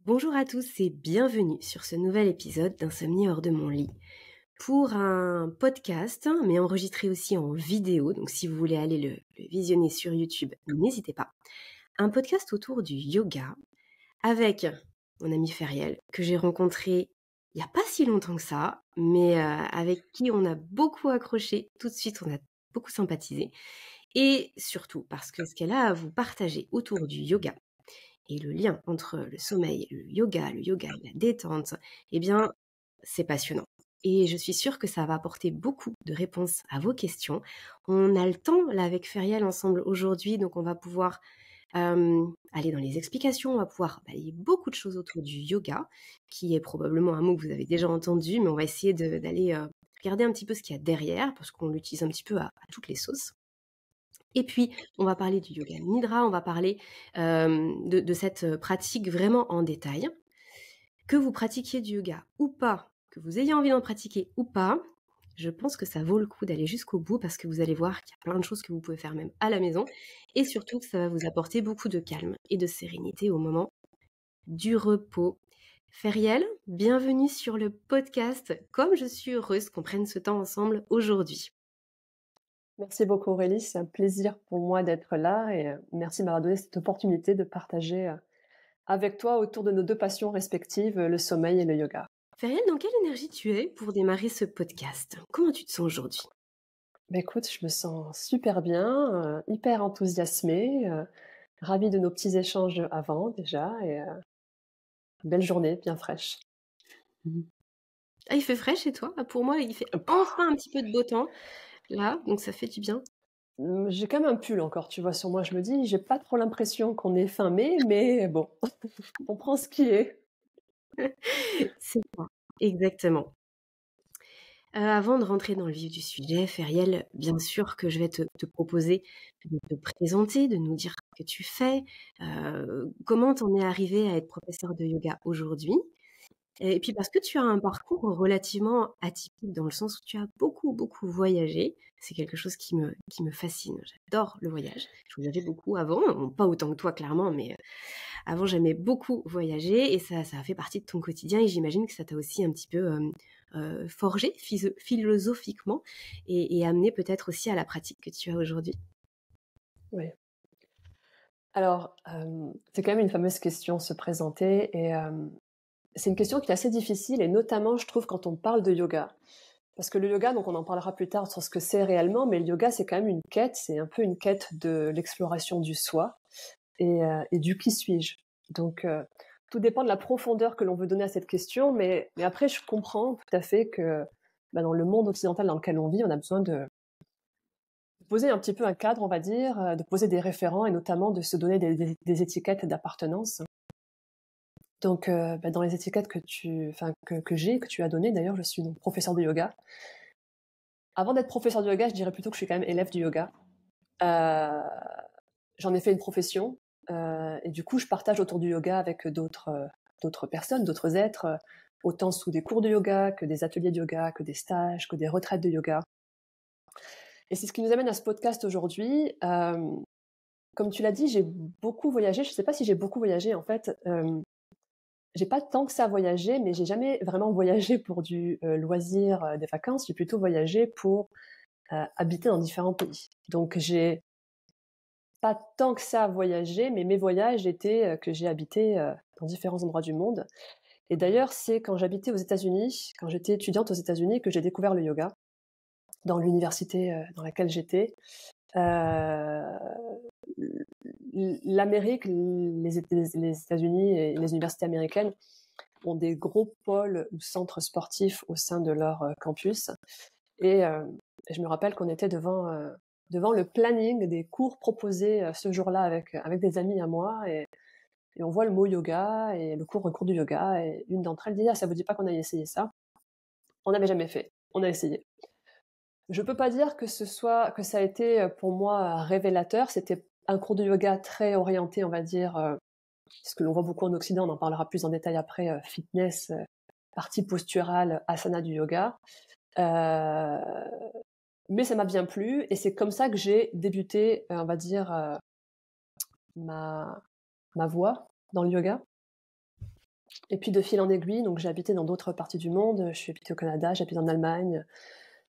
Bonjour à tous et bienvenue sur ce nouvel épisode d'Insomnie hors de mon lit pour un podcast, mais enregistré aussi en vidéo. Donc si vous voulez aller le visionner sur YouTube, n'hésitez pas. Un podcast autour du yoga avec mon ami Feriel que j'ai rencontré il n'y a pas si longtemps que ça, mais avec qui on a beaucoup accroché. Tout de suite, on a beaucoup sympathisé. Et surtout parce que ce qu'elle a à vous partager autour du yoga, et le lien entre le sommeil, le yoga et la détente, eh bien, c'est passionnant. Et je suis sûre que ça va apporter beaucoup de réponses à vos questions. On a le temps, là, avec Feriel, ensemble aujourd'hui, donc on va pouvoir aller dans les explications, on va pouvoir balayer beaucoup de choses autour du yoga, qui est probablement un mot que vous avez déjà entendu, mais on va essayer d'aller regarder un petit peu ce qu'il y a derrière, parce qu'on l'utilise un petit peu à toutes les sauces. Et puis, on va parler du yoga nidra, on va parler de cette pratique vraiment en détail. Que vous pratiquiez du yoga ou pas, que vous ayez envie d'en pratiquer ou pas, je pense que ça vaut le coup d'aller jusqu'au bout parce que vous allez voir qu'il y a plein de choses que vous pouvez faire même à la maison et surtout que ça va vous apporter beaucoup de calme et de sérénité au moment du repos. Feriel, bienvenue sur le podcast. Comme je suis heureuse qu'on prenne ce temps ensemble aujourd'hui. Merci beaucoup Aurélie, c'est un plaisir pour moi d'être là et merci de m'avoir donné cette opportunité de partager avec toi autour de nos deux passions respectives, le sommeil et le yoga. Feriel, dans quelle énergie tu es pour démarrer ce podcast? Comment tu te sens aujourd'hui? Écoute, je me sens super bien, hyper enthousiasmée, ravie de nos petits échanges avant déjà et belle journée bien fraîche. Mhm. Ah, il fait frais chez toi? Ah, pour moi, il fait enfin un petit peu de beau temps, là, donc ça fait du bien. J'ai quand même un pull encore, tu vois, sur moi. Je me dis, j'ai pas trop l'impression qu'on est fin mai, mais bon, on prend ce qui est. C'est ça, exactement. Avant de rentrer dans le vif du sujet, Feriel, bien sûr que je vais te proposer de te présenter, de nous dire ce que tu fais, comment tu en es arrivé à être professeur de yoga aujourd'hui. Et puis parce que tu as un parcours relativement atypique dans le sens où tu as beaucoup, beaucoup voyagé. C'est quelque chose qui me fascine. J'adore le voyage. Je voyageais beaucoup avant, bon, pas autant que toi clairement, mais avant j'aimais beaucoup voyager et ça a fait partie de ton quotidien et j'imagine que ça t'a aussi un petit peu forgé philosophiquement et amené peut-être aussi à la pratique que tu as aujourd'hui. Oui. Alors, c'est quand même une fameuse question, se présenter et c'est une question qui est assez difficile et notamment, je trouve, quand on parle de yoga. Parce que le yoga, donc on en parlera plus tard sur ce que c'est réellement, mais le yoga, c'est quand même une quête, c'est un peu une quête de l'exploration du soi et du qui suis-je. Donc, tout dépend de la profondeur que l'on veut donner à cette question, mais après, je comprends tout à fait que dans le monde occidental dans lequel on vit, on a besoin de poser un petit peu un cadre, on va dire, de poser des référents et notamment de se donner des étiquettes d'appartenance. Donc, dans les étiquettes que j'ai, que tu as données, d'ailleurs, je suis donc professeur de yoga. Avant d'être professeur de yoga, je dirais plutôt que je suis quand même élève du yoga. Euh, J'en ai fait une profession et du coup, je partage autour du yoga avec d'autres personnes, d'autres êtres, autant sous des cours de yoga que des ateliers de yoga, que des stages, que des retraites de yoga. Et c'est ce qui nous amène à ce podcast aujourd'hui. Comme tu l'as dit, j'ai beaucoup voyagé. Je ne sais pas si j'ai beaucoup voyagé en fait. J'ai pas tant que ça voyagé, mais j'ai jamais vraiment voyagé pour du loisir, des vacances. J'ai plutôt voyagé pour habiter dans différents pays. Donc j'ai pas tant que ça voyagé, mais mes voyages étaient que j'ai habité dans différents endroits du monde. Et d'ailleurs, c'est quand j'habitais aux États-Unis, quand j'étais étudiante aux États-Unis, que j'ai découvert le yoga dans l'université dans laquelle j'étais. Euh, L'Amérique, les États-Unis et les universités américaines ont des gros pôles ou centres sportifs au sein de leur campus. Et je me rappelle qu'on était devant le planning des cours proposés ce jour-là avec des amis à moi. Et on voit le mot yoga et le cours du yoga. Et une d'entre elles dit « Ah, ça vous dit pas qu'on aille essayer ça ?» On n'avait jamais fait. On a essayé. Je peux pas dire que ça a été pour moi révélateur. C'était un cours de yoga très orienté, on va dire, ce que l'on voit beaucoup en Occident, on en parlera plus en détail après, fitness, partie posturale, asana du yoga. Euh, mais ça m'a bien plu et c'est comme ça que j'ai débuté, on va dire, ma voie dans le yoga. Et puis de fil en aiguille, donc j'ai habité dans d'autres parties du monde. Je suis habitée au Canada, j'ai habité en Allemagne,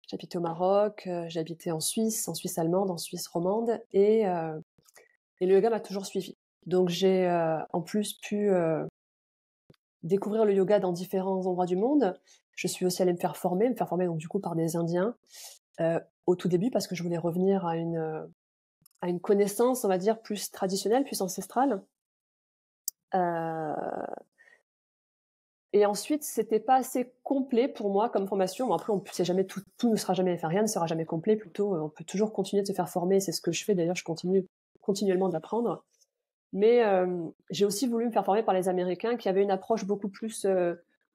j'ai habité au Maroc, j'ai habité en Suisse allemande, en Suisse romande et le yoga m'a toujours suivie. Donc j'ai, en plus pu, découvrir le yoga dans différents endroits du monde. Je suis aussi allée me faire former donc du coup par des Indiens, au tout début parce que je voulais revenir à une connaissance, on va dire, plus traditionnelle, plus ancestrale. Heu Et ensuite, c'était pas assez complet pour moi comme formation. Bon après, on sait jamais tout ne sera jamais, enfin rien ne sera jamais complet. Plutôt, on peut toujours continuer de se faire former. C'est ce que je fais d'ailleurs. Je continue continuellement d'apprendre. Mais j'ai aussi voulu me faire former par les Américains, qui avaient une approche beaucoup plus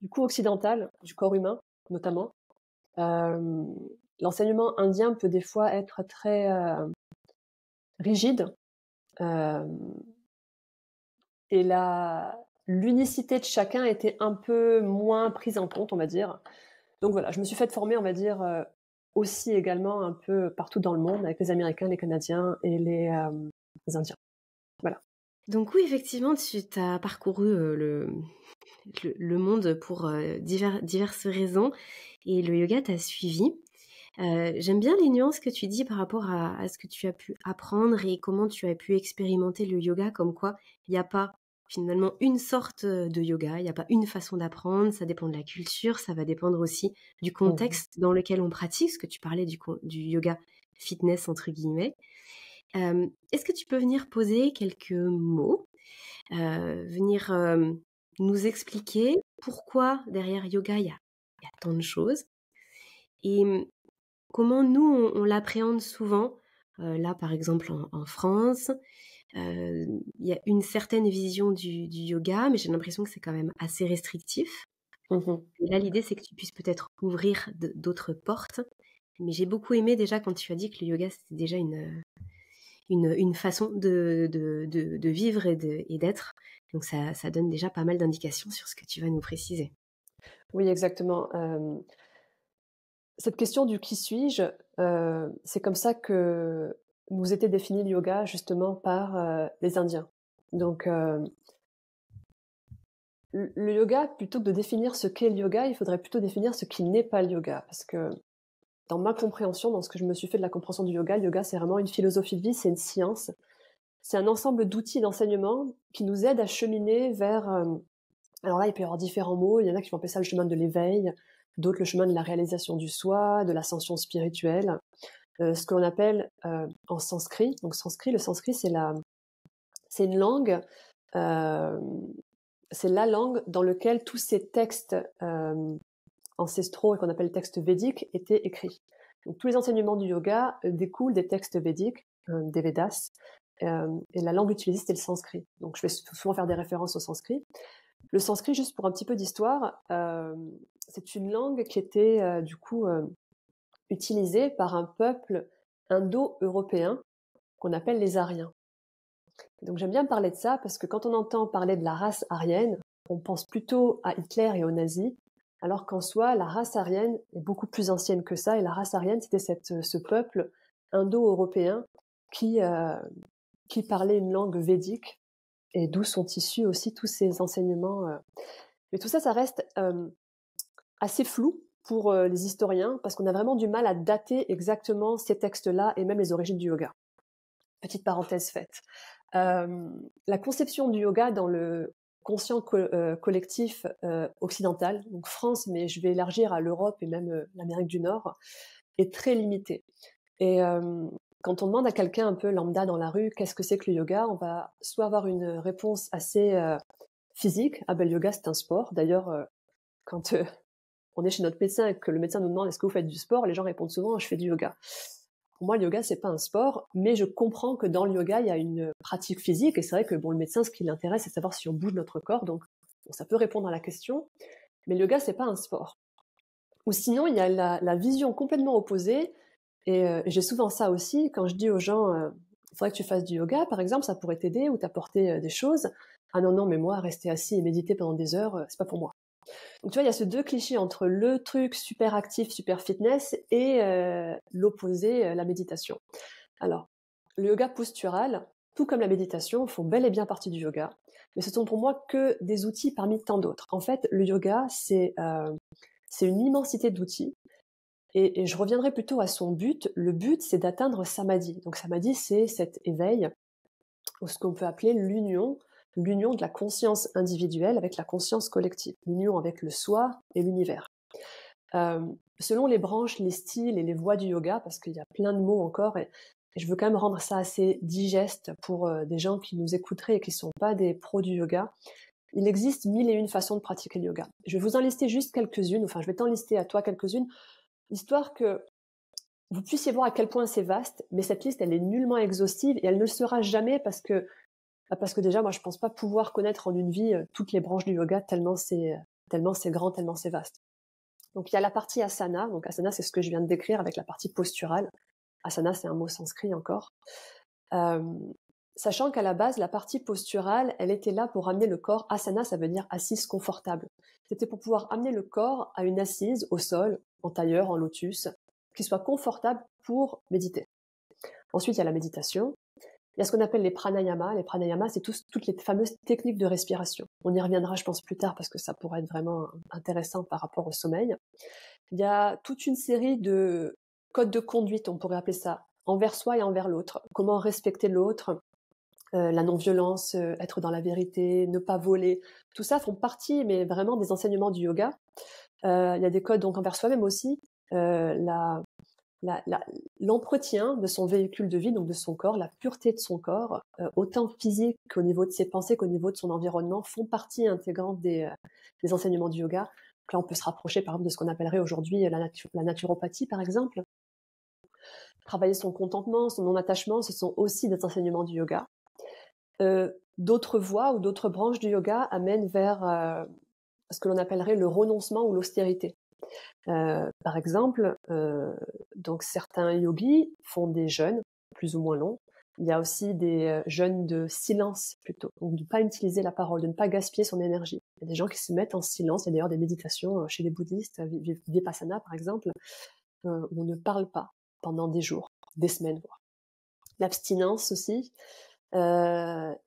du coup occidentale du corps humain, notamment. Euh, L'enseignement indien peut des fois être très rigide. Euh, et l'unicité de chacun était un peu moins prise en compte, on va dire. Donc voilà, je me suis faite former, on va dire, aussi également un peu partout dans le monde avec les Américains, les Canadiens et les Indiens. Voilà. Donc oui, effectivement, tu as parcouru le monde pour diverses raisons et le yoga t'a suivi. J'aime bien les nuances que tu dis par rapport à ce que tu as pu apprendre et comment tu as pu expérimenter le yoga, comme quoi il n'y a pas finalement une sorte de yoga, il n'y a pas une façon d'apprendre, ça dépend de la culture, ça va dépendre aussi du Mmh. contexte dans lequel on pratique, ce que tu parlais du yoga fitness entre guillemets. Est-ce que tu peux venir poser quelques mots, venir nous expliquer pourquoi derrière yoga il y a tant de choses et comment nous, on l'appréhende souvent, là, par exemple, en France, il y a une certaine vision du yoga, mais j'ai l'impression que c'est quand même assez restrictif. Mmh. Et là, l'idée, c'est que tu puisses peut-être ouvrir d'autres portes. Mais j'ai beaucoup aimé déjà quand tu as dit que le yoga, c'était déjà une façon de vivre et d'être. Donc ça donne déjà pas mal d'indications sur ce que tu vas nous préciser. Oui, exactement. Cette question du «qui suis-je?», c'est comme ça que nous était défini le yoga justement par, les Indiens. Donc, le yoga, plutôt que de définir ce qu'est le yoga, il faudrait plutôt définir ce qui n'est pas le yoga. Parce que dans ma compréhension, dans ce que je me suis fait de la compréhension du yoga, le yoga, c'est vraiment une philosophie de vie, c'est une science. C'est un ensemble d'outils d'enseignement qui nous aident à cheminer vers, alors là, il peut y avoir différents mots. Il y en a qui vont appeler ça le chemin de l'éveil, d'autres le chemin de la réalisation du soi, de l'ascension spirituelle. Ce qu'on appelle, en sanskrit, donc sanskrit, le sanskrit, c'est une langue, hem, c'est la langue dans lequel tous ces textes, ancestraux et qu'on appelle textes védiques étaient écrits. Donc tous les enseignements du yoga découlent des textes védiques, des Védas, et la langue utilisée c'était le sanskrit. Donc je vais souvent faire des références au sanskrit. Le sanskrit, juste pour un petit peu d'histoire, c'est une langue qui était du coup utilisée par un peuple indo-européen qu'on appelle les Aryens. Donc j'aime bien parler de ça parce que quand on entend parler de la race aryenne, on pense plutôt à Hitler et aux nazis, alors qu'en soi, la race aryenne est beaucoup plus ancienne que ça. Et la race aryenne, c'était ce peuple indo-européen qui, euh, qui parlait une langue védique et d'où sont issus aussi tous ces enseignements. Mais tout ça, ça reste assez flou pour les historiens parce qu'on a vraiment du mal à dater exactement ces textes-là et même les origines du yoga. Petite parenthèse faite. La conception du yoga dans le conscient collectif occidental, donc France, mais je vais élargir à l'Europe et même l'Amérique du Nord, est très limitée. Et quand on demande à quelqu'un un peu lambda dans la rue qu'est-ce que c'est que le yoga, on va soit avoir une réponse assez physique, ah ben le yoga c'est un sport. D'ailleurs, quand on est chez notre médecin et que le médecin nous demande est-ce que vous faites du sport, les gens répondent souvent je fais du yoga. Pour moi, le yoga, c'est pas un sport, mais je comprends que dans le yoga, il y a une pratique physique, et c'est vrai que bon, le médecin, ce qui l'intéresse, c'est savoir si on bouge notre corps, donc bon, ça peut répondre à la question, mais le yoga, c'est pas un sport. Ou sinon, il y a la vision complètement opposée, et j'ai souvent ça aussi, quand je dis aux gens, il faudrait que tu fasses du yoga, par exemple, ça pourrait t'aider ou t'apporter des choses. Ah non, non, mais moi, rester assis et méditer pendant des heures, c'est pas pour moi. Donc tu vois, il y a ces deux clichés entre le truc super actif, super fitness et l'opposé, la méditation. Alors, le yoga postural, tout comme la méditation, font bel et bien partie du yoga. mais ce sont pour moi que des outils parmi tant d'autres. En fait, le yoga, c'est une immensité d'outils. Et je reviendrai plutôt à son but. Le but, c'est d'atteindre samadhi. Donc samadhi, c'est cet éveil, ou ce qu'on peut appeler l'union de la conscience individuelle avec la conscience collective, l'union avec le soi et l'univers. Selon les branches, les styles et les voies du yoga, parce qu'il y a plein de mots encore, et je veux quand même rendre ça assez digeste pour des gens qui nous écouteraient et qui ne sont pas des pros du yoga. Il existe 1001 façons de pratiquer le yoga. Je vais vous en lister juste quelques-unes, enfin je vais t'en lister à toi quelques-unes, histoire que vous puissiez voir à quel point c'est vaste, mais cette liste, elle est nullement exhaustive et elle ne le sera jamais parce que déjà, moi, je pense pas pouvoir connaître en une vie toutes les branches du yoga tellement c'est grand, tellement c'est vaste. Donc, il y a la partie asana. Donc, asana, c'est ce que je viens de décrire avec la partie posturale. Asana, c'est un mot sanskrit encore. Sachant qu'à la base, la partie posturale, elle était là pour amener le corps. Asana, ça veut dire assise confortable. C'était pour pouvoir amener le corps à une assise au sol, en tailleur, en lotus, qui soit confortable pour méditer. Ensuite, il y a la méditation. Il y a ce qu'on appelle les pranayamas. Les pranayamas, c'est toutes les fameuses techniques de respiration. On y reviendra, je pense, plus tard parce que ça pourrait être vraiment intéressant par rapport au sommeil. Il y a toute une série de codes de conduite, on pourrait appeler ça, envers soi et envers l'autre. Comment respecter l'autre, la non-violence, être dans la vérité, ne pas voler. Tout ça font partie, mais vraiment, des enseignements du yoga. Il y a des codes donc envers soi-même aussi. L'entretien de son véhicule de vie, donc de son corps, la pureté de son corps, autant physique qu'au niveau de ses pensées, qu'au niveau de son environnement, font partie intégrante des enseignements du yoga. Donc là, on peut se rapprocher, par exemple, de ce qu'on appellerait aujourd'hui la naturopathie, par exemple. Travailler son contentement, son non-attachement, ce sont aussi des enseignements du yoga. D'autres voies ou d'autres branches du yoga amènent vers ce que l'on appellerait le renoncement ou l'austérité. Par exemple, donc certains yogis font des jeûnes plus ou moins longs. Il y a aussi des jeûnes de silence plutôt, donc de ne pas utiliser la parole, de ne pas gaspiller son énergie. Il y a des gens qui se mettent en silence. Il y a d'ailleurs des méditations chez les bouddhistes, Vipassana par exemple, où on ne parle pas pendant des jours, des semaines voire. L'abstinence aussi. Il y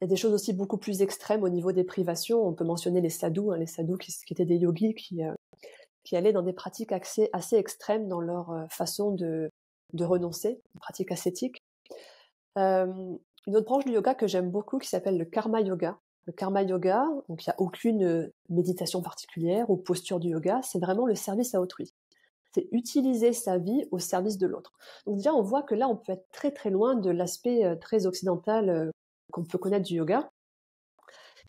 a des choses aussi beaucoup plus extrêmes au niveau des privations. On peut mentionner les sadhus, les sadhus qui étaient des yogis qui allaient dans des pratiques assez extrêmes dans leur façon de renoncer, une pratique ascétique. Une autre branche du yoga que j'aime beaucoup qui s'appelle le karma yoga. Le karma yoga, donc il n'y a aucune méditation particulière ou posture du yoga, c'est vraiment le service à autrui. C'est utiliser sa vie au service de l'autre. Donc déjà, on voit que là, on peut être très très loin de l'aspect très occidental qu'on peut connaître du yoga.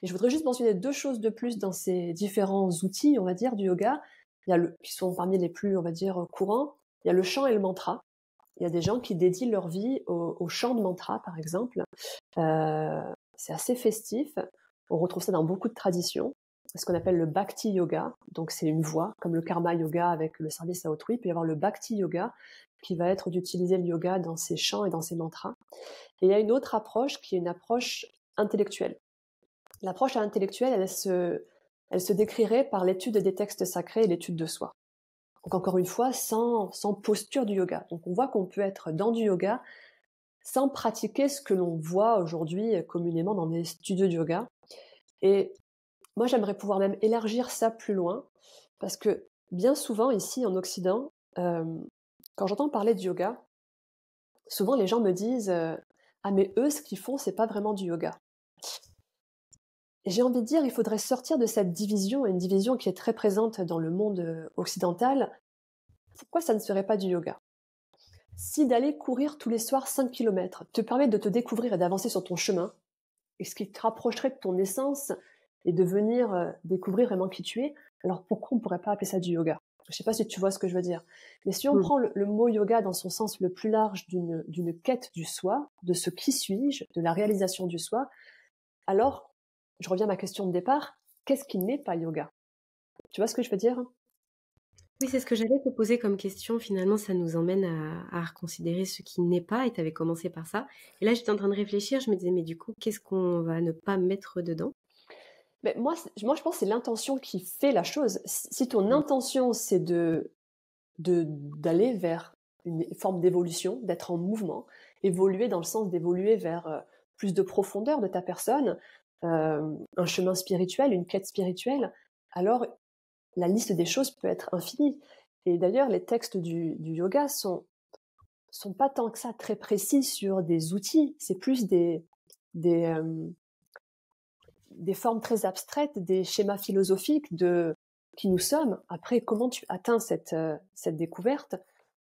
Et je voudrais juste mentionner 2 choses de plus dans ces différents outils, on va dire, du yoga. Il y a qui sont parmi les plus, on va dire, courants. Il y a le chant et le mantra. Il y a des gens qui dédient leur vie au chant de mantra, par exemple. C'est assez festif. On retrouve ça dans beaucoup de traditions. C'est ce qu'on appelle le bhakti yoga. Donc c'est une voie, comme le karma yoga avec le service à autrui. Il peut y avoir le bhakti yoga, qui va être d'utiliser le yoga dans ses chants et dans ses mantras. Et il y a une autre approche qui est une approche intellectuelle. L'approche intellectuelle, elle se décrirait par l'étude des textes sacrés et l'étude de soi. Donc encore une fois, sans posture du yoga. Donc on voit qu'on peut être dans du yoga sans pratiquer ce que l'on voit aujourd'hui communément dans des studios de yoga. Et moi, j'aimerais pouvoir même élargir ça plus loin, parce que bien souvent ici en Occident, quand j'entends parler de yoga, souvent les gens me disent ah mais eux, ce qu'ils font, c'est pas vraiment du yoga. Et j'ai envie de dire, il faudrait sortir de cette division, une division qui est très présente dans le monde occidental. Pourquoi ça ne serait pas du yoga ? Si d'aller courir tous les soirs 5 km te permet de te découvrir et d'avancer sur ton chemin, et ce qui te rapprocherait de ton essence et de venir découvrir vraiment qui tu es, alors pourquoi on ne pourrait pas appeler ça du yoga ? Je ne sais pas si tu vois ce que je veux dire. Mais si on prend le mot yoga dans son sens le plus large d'une quête du soi, de ce qui suis-je, de la réalisation du soi, alors je reviens à ma question de départ, qu'est-ce qui n'est pas yoga ? Tu vois ce que je veux dire ? Oui, c'est ce que j'allais te poser comme question. Finalement, ça nous emmène à reconsidérer ce qui n'est pas, et tu avais commencé par ça. Et là, j'étais en train de réfléchir, je me disais, mais du coup, qu'est-ce qu'on va ne pas mettre dedans ? Mais moi, je pense que c'est l'intention qui fait la chose. Si ton intention, c'est d'aller vers une forme d'évolution, d'être en mouvement, évoluer dans le sens d'évoluer vers plus de profondeur de ta personne, un chemin spirituel, une quête spirituelle, alors la liste des choses peut être infinie. Et d'ailleurs, les textes du yoga sont pas tant que ça très précis sur des outils, c'est plus des, des formes très abstraites, des schémas philosophiques de qui nous sommes. Après, comment tu atteins cette découverte,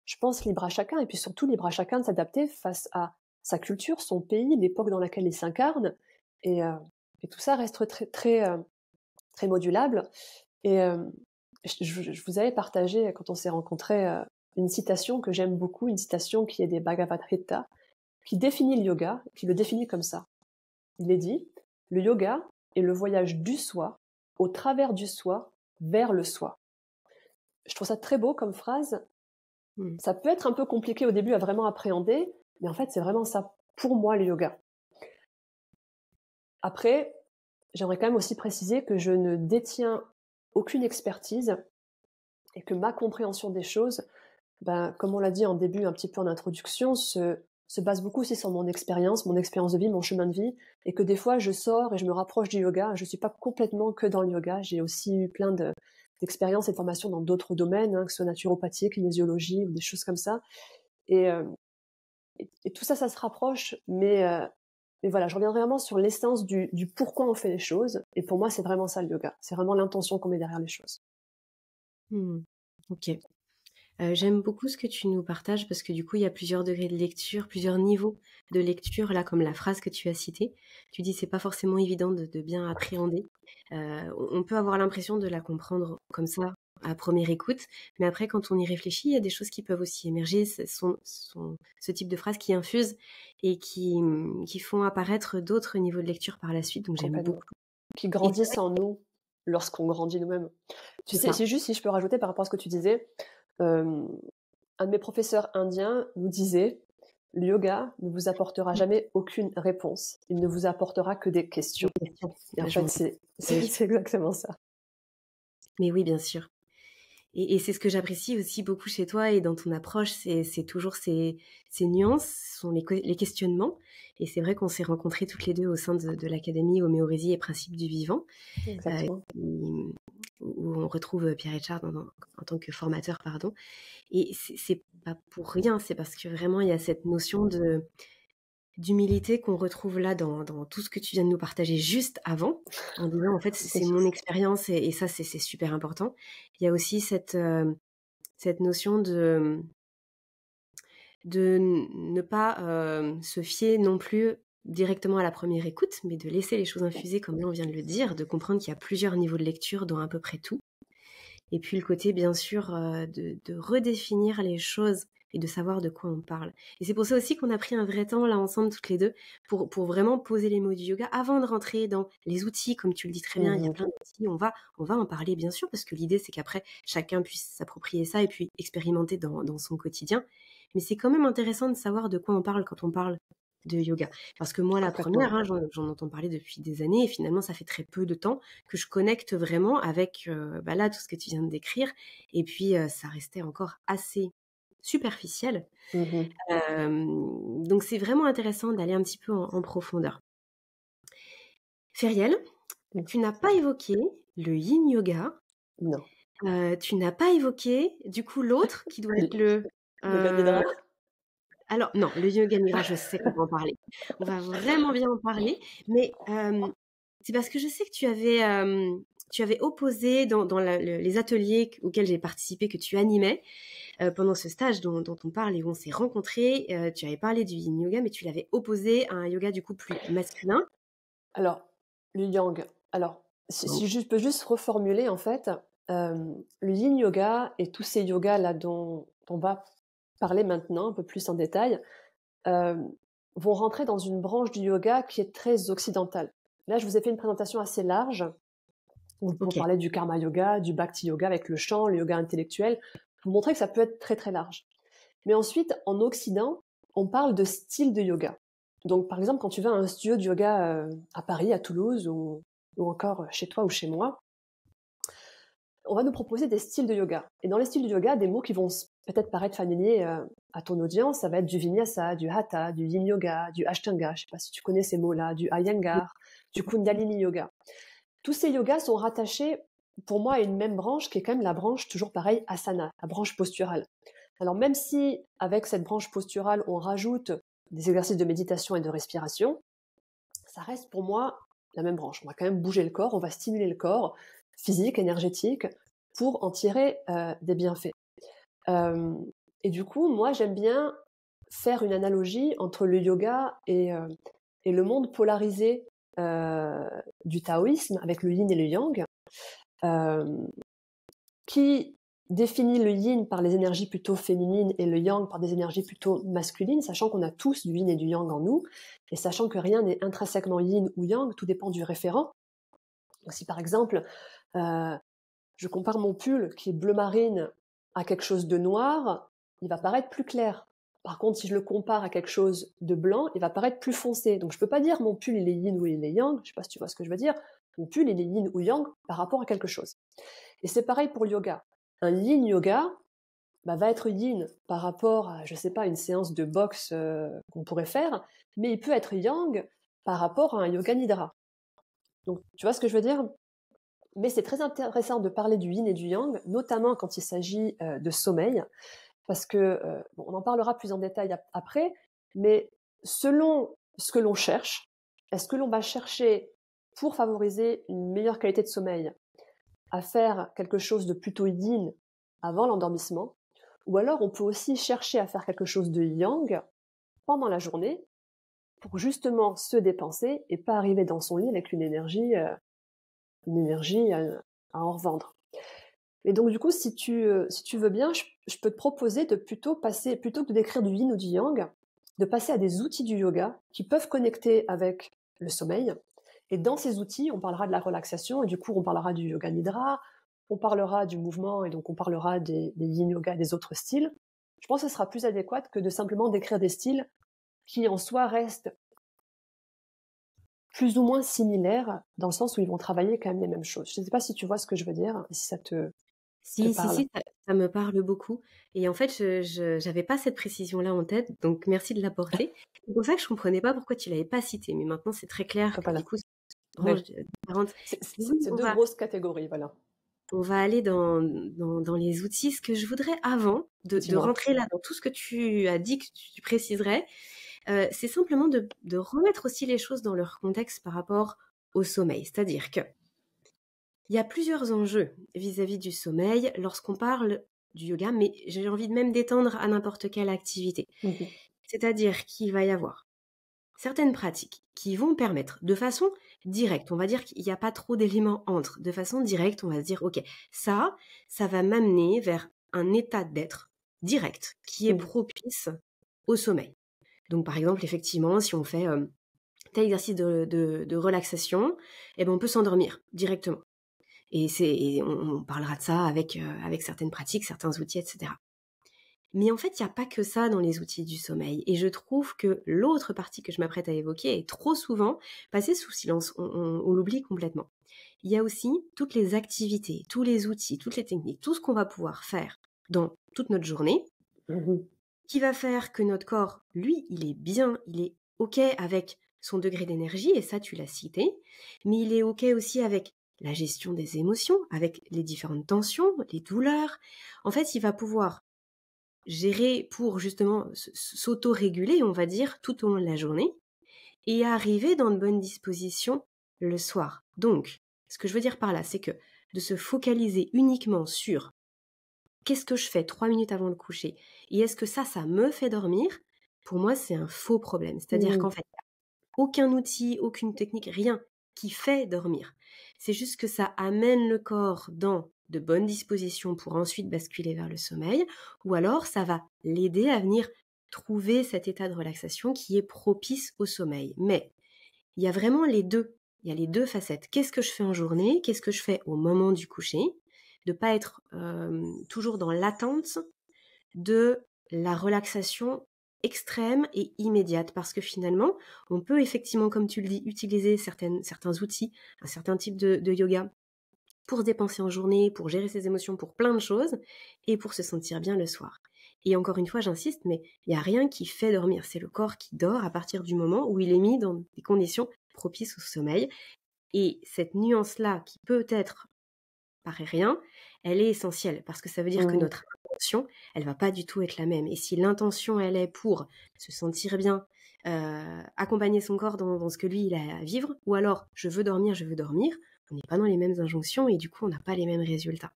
je pense libre à chacun, et puis surtout libre à chacun de s'adapter face à sa culture, son pays, l'époque dans laquelle il s'incarne, et tout ça reste très modulable. Et je vous avais partagé, quand on s'est rencontrés, une citation que j'aime beaucoup, une citation qui est des Bhagavad Gita, qui définit le yoga, qui le définit comme ça. Il est dit: le yoga est le voyage du soi, au travers du soi, vers le soi. Je trouve ça très beau comme phrase. Ça peut être un peu compliqué au début à vraiment appréhender, mais en fait, c'est vraiment ça, pour moi, le yoga. Après, j'aimerais quand même aussi préciser que je ne détiens aucune expertise et que ma compréhension des choses, comme on l'a dit en début, un petit peu en introduction, se base beaucoup aussi sur mon expérience de vie, mon chemin de vie, et que des fois je sors et je me rapproche du yoga. Je suis pas complètement que dans le yoga, j'ai aussi eu plein d'expériences et de formations dans d'autres domaines, que ce soit naturopathie, kinésiologie ou des choses comme ça. Et tout ça, ça se rapproche, mais voilà, je reviens vraiment sur l'essence du pourquoi on fait les choses, et pour moi, c'est vraiment ça le yoga. C'est vraiment l'intention qu'on met derrière les choses. Ok. J'aime beaucoup ce que tu nous partages parce que du coup, il y a plusieurs degrés de lecture, plusieurs niveaux de lecture, là, comme la phrase que tu as citée. Tu dis c'est pas forcément évident de bien appréhender. On peut avoir l'impression de la comprendre comme ça à première écoute, mais après, quand on y réfléchit, il y a des choses qui peuvent aussi émerger. Ce sont ce type de phrases qui infusent et qui font apparaître d'autres niveaux de lecture par la suite. Donc j'aime beaucoup. Qui grandissent en nous lorsqu'on grandit nous-mêmes. Tu sais, c'est juste si je peux rajouter par rapport à ce que tu disais, un de mes professeurs indiens nous disait: le yoga ne vous apportera jamais aucune réponse, il ne vous apportera que des questions. Et en fait, c'est exactement ça. Mais oui, bien sûr. Et c'est ce que j'apprécie aussi beaucoup chez toi et dans ton approche, c'est toujours ces nuances, ce sont les questionnements. Et c'est vrai qu'on s'est rencontrés toutes les deux au sein de l'Académie Homéorésie et Principes du Vivant, où on retrouve Pierre Etchard en tant que formateur, pardon. Et c'est pas pour rien, c'est parce que vraiment il y a cette notion d'humilité qu'on retrouve là dans tout ce que tu viens de nous partager juste avant, en disant en fait c'est mon expérience et ça c'est super important. Il y a aussi cette notion de ne pas se fier non plus directement à la première écoute, mais de laisser les choses infuser comme on vient de le dire, de comprendre qu'il y a plusieurs niveaux de lecture dans à peu près tout. Et puis le côté bien sûr de redéfinir les choses et de savoir de quoi on parle. Et c'est pour ça aussi qu'on a pris un vrai temps là ensemble toutes les deux pour vraiment poser les mots du yoga avant de rentrer dans les outils, comme tu le dis très bien, il y a plein d'outils, on va en parler bien sûr parce que l'idée c'est qu'après chacun puisse s'approprier ça et puis expérimenter dans son quotidien. Mais c'est quand même intéressant de savoir de quoi on parle quand on parle de yoga. Parce que moi, la première, j'en entends parler depuis des années et finalement, ça fait très peu de temps que je connecte vraiment avec là, tout ce que tu viens de décrire. Et puis, ça restait encore assez superficiel. Donc, c'est vraiment intéressant d'aller un petit peu en profondeur. Feriel, tu n'as pas évoqué le yin yoga. Non. Tu n'as pas évoqué, du coup, l'autre qui doit être le yoga nidra. Alors non, le yoga nidra, je sais qu'on va en parler. On va vraiment bien en parler, mais c'est parce que je sais que tu avais opposé dans les ateliers auxquels j'ai participé, que tu animais pendant ce stage dont on parle et où on s'est rencontrés. Tu avais parlé du yin yoga, mais tu l'avais opposé à un yoga du coup plus masculin. Alors, le yang. Alors, si je peux juste reformuler, en fait, le yin yoga et tous ces yogas là dont on va parler maintenant un peu plus en détail, vont rentrer dans une branche du yoga qui est très occidentale. Là, je vous ai fait une présentation assez large pour parler du karma yoga, du bhakti yoga avec le chant, le yoga intellectuel, pour montrer que ça peut être très très large. Mais ensuite, en Occident, on parle de style de yoga. Donc, par exemple, quand tu vas à un studio de yoga à Paris, à Toulouse, ou encore chez toi ou chez moi, on va nous proposer des styles de yoga. Et dans les styles de yoga, des mots qui vont peut-être paraître familiers à ton audience, ça va être du vinyasa, du hatha, du yin yoga, du ashtanga, je ne sais pas si tu connais ces mots-là, du iyengar, du kundalini yoga. Tous ces yogas sont rattachés, pour moi, à une même branche qui est quand même la branche, toujours pareil, asana, la branche posturale. Alors même si, avec cette branche posturale, on rajoute des exercices de méditation et de respiration, ça reste pour moi la même branche. On va quand même bouger le corps, on va stimuler le corps, physique, énergétique, pour en tirer des bienfaits. Et du coup, moi, j'aime bien faire une analogie entre le yoga et le monde polarisé du taoïsme, avec le yin et le yang, qui définit le yin par les énergies plutôt féminines et le yang par des énergies plutôt masculines, sachant qu'on a tous du yin et du yang en nous, et sachant que rien n'est intrinsèquement yin ou yang, tout dépend du référent. Donc si par exemple, je compare mon pull qui est bleu marine à quelque chose de noir, il va paraître plus clair. Par contre, si je le compare à quelque chose de blanc, il va paraître plus foncé. Donc je peux pas dire mon pull il est yin ou il est yang, je sais pas si tu vois ce que je veux dire. Mon pull il est yin ou yang par rapport à quelque chose. Et c'est pareil pour le yoga. Un yin yoga va être yin par rapport à, je sais pas, une séance de boxe qu'on pourrait faire, mais il peut être yang par rapport à un yoga nidra. Donc tu vois ce que je veux dire ? Mais c'est très intéressant de parler du yin et du yang, notamment quand il s'agit de sommeil, parce que, on en parlera plus en détail après, mais selon ce que l'on cherche, est-ce que l'on va chercher, pour favoriser une meilleure qualité de sommeil, à faire quelque chose de plutôt yin avant l'endormissement, ou alors on peut aussi chercher à faire quelque chose de yang pendant la journée, pour justement se dépenser et pas arriver dans son lit avec une énergie à en revendre. Et donc du coup, si tu veux bien, je peux te proposer de plutôt que de décrire du yin ou du yang, de passer à des outils du yoga qui peuvent connecter avec le sommeil. Et dans ces outils, on parlera de la relaxation, et du coup, on parlera du yoga nidra, on parlera du mouvement, et donc on parlera des yin yoga, des autres styles. Je pense que ce sera plus adéquat que de simplement décrire des styles qui en soi restent plus ou moins similaires, dans le sens où ils vont travailler quand même les mêmes choses. Je ne sais pas si tu vois ce que je veux dire, et si ça te Si, si, parle. si, ça me parle beaucoup. Et en fait, je j'avais pas cette précision-là en tête, donc merci de l'apporter. C'est pour ça que je comprenais pas pourquoi tu l'avais pas cité, mais maintenant c'est très clair que Voilà. du coup, c'est une branche Ouais. différente. Oui, C'est deux grosses catégories, voilà. on va aller dans les outils. Ce que je voudrais, avant de Dis-moi. rentrer là dans tout ce que tu as dit que tu préciserais, c'est simplement de remettre aussi les choses dans leur contexte par rapport au sommeil. C'est-à-dire que il y a plusieurs enjeux vis-à-vis du sommeil lorsqu'on parle du yoga, mais j'ai envie de même d'étendre à n'importe quelle activité. Mhm. C'est-à-dire qu'il va y avoir certaines pratiques qui vont permettre de façon directe, on va dire qu'il n'y a pas trop d'éléments entre, de façon directe, on va se dire, ok, ça va m'amener vers un état d'être direct qui est Mhm. propice au sommeil. Donc par exemple, effectivement, si on fait tel exercice de relaxation, eh ben, on peut s'endormir directement. Et on parlera de ça avec certaines pratiques, certains outils, etc. Mais en fait, il n'y a pas que ça dans les outils du sommeil. Et je trouve que l'autre partie que je m'apprête à évoquer est trop souvent passée sous silence. On l'oublie complètement. Il y a aussi toutes les activités, tous les outils, toutes les techniques, tout ce qu'on va pouvoir faire dans toute notre journée, Mhm. qui va faire que notre corps, lui, il est bien, il est OK avec son degré d'énergie, et ça, tu l'as cité, mais il est OK aussi avec la gestion des émotions, avec les différentes tensions, les douleurs. En fait, il va pouvoir gérer pour justement s'auto-réguler, on va dire, tout au long de la journée, et arriver dans de bonnes dispositions le soir. Donc, ce que je veux dire par là, c'est que de se focaliser uniquement sur qu'est-ce que je fais 3 minutes avant le coucher et est-ce que ça me fait dormir, pour moi, c'est un faux problème. C'est-à-dire Mhm. qu'en fait, aucun outil, aucune technique, rien qui fait dormir. C'est juste que ça amène le corps dans de bonnes dispositions pour ensuite basculer vers le sommeil, ou alors ça va l'aider à venir trouver cet état de relaxation qui est propice au sommeil. Mais il y a vraiment les deux. Il y a les deux facettes. Qu'est-ce que je fais en journée? Qu'est-ce que je fais au moment du coucher? De ne pas être toujours dans l'attente de la relaxation extrême et immédiate, parce que finalement, on peut effectivement, comme tu le dis, utiliser certains outils, un certain type de yoga pour se dépenser en journée, pour gérer ses émotions, pour plein de choses, et pour se sentir bien le soir. Et encore une fois, j'insiste, mais il n'y a rien qui fait dormir. C'est le corps qui dort à partir du moment où il est mis dans des conditions propices au sommeil. Et cette nuance-là, qui peut-être paraît rien, elle est essentielle parce que ça veut dire que notre intention, elle va pas du tout être la même. Et si l'intention, elle est pour se sentir bien, accompagner son corps dans ce que lui, il a à vivre, ou alors je veux dormir, on n'est pas dans les mêmes injonctions et du coup, on n'a pas les mêmes résultats.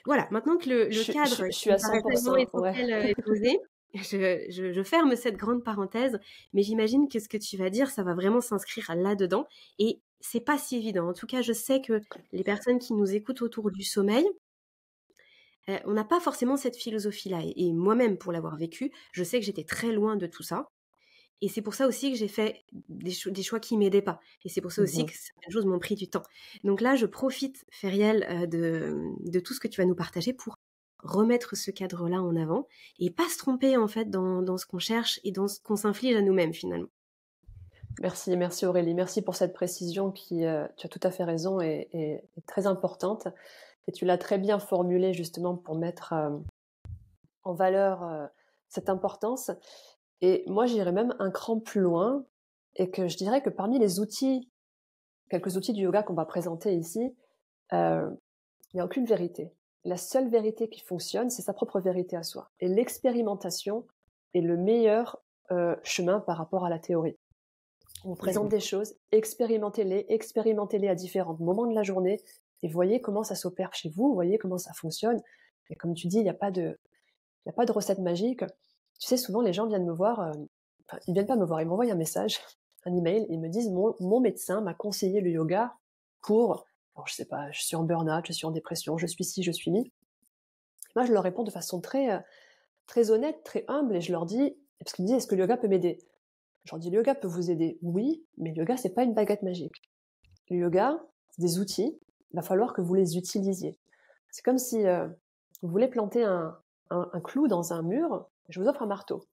Voilà, maintenant que le cadre Je suis qui à me paraît tellement 100%, ouais. essentiel est posé, je ferme cette grande parenthèse, mais j'imagine que ce que tu vas dire, ça va vraiment s'inscrire là-dedans et c'est pas si évident. En tout cas, je sais que les personnes qui nous écoutent autour du sommeil, on n'a pas forcément cette philosophie-là et moi-même, pour l'avoir vécu, je sais que j'étais très loin de tout ça et c'est pour ça aussi que j'ai fait des choix qui m'aidaient pas et c'est pour ça aussi que certaines choses m'ont pris du temps. Donc là, je profite, Feriel, de tout ce que tu vas nous partager pour remettre ce cadre-là en avant et pas se tromper en fait dans ce qu'on cherche et dans ce qu'on s'inflige à nous-mêmes finalement. Merci Aurélie. Merci pour cette précision qui, tu as tout à fait raison, est très importante. Et tu l'as très bien formulée justement pour mettre en valeur cette importance. Et moi, j'irais même un cran plus loin et que je dirais que parmi les outils, quelques outils du yoga qu'on va présenter ici, il n'y a aucune vérité. La seule vérité qui fonctionne, c'est sa propre vérité à soi. Et l'expérimentation est le meilleur chemin par rapport à la théorie. On présente des choses, expérimentez-les à différents moments de la journée et voyez comment ça s'opère chez vous, voyez comment ça fonctionne. Et comme tu dis, il n'y a pas de recette magique. Tu sais, souvent les gens viennent me voir, ils viennent pas me voir, ils m'envoient un message, un email, ils me disent mon médecin m'a conseillé le yoga pour, alors je sais pas, je suis en burn-out, je suis en dépression, je suis ci, je suis mi. Moi, je leur réponds de façon très honnête, très humble, et je leur dis, parce qu'ils me disent, est-ce que le yoga peut m'aider? Je leur dis, le yoga peut vous aider, oui, mais le yoga, c'est pas une baguette magique. Le yoga, c'est des outils, il va falloir que vous les utilisiez. C'est comme si vous voulez planter un clou dans un mur, je vous offre un marteau.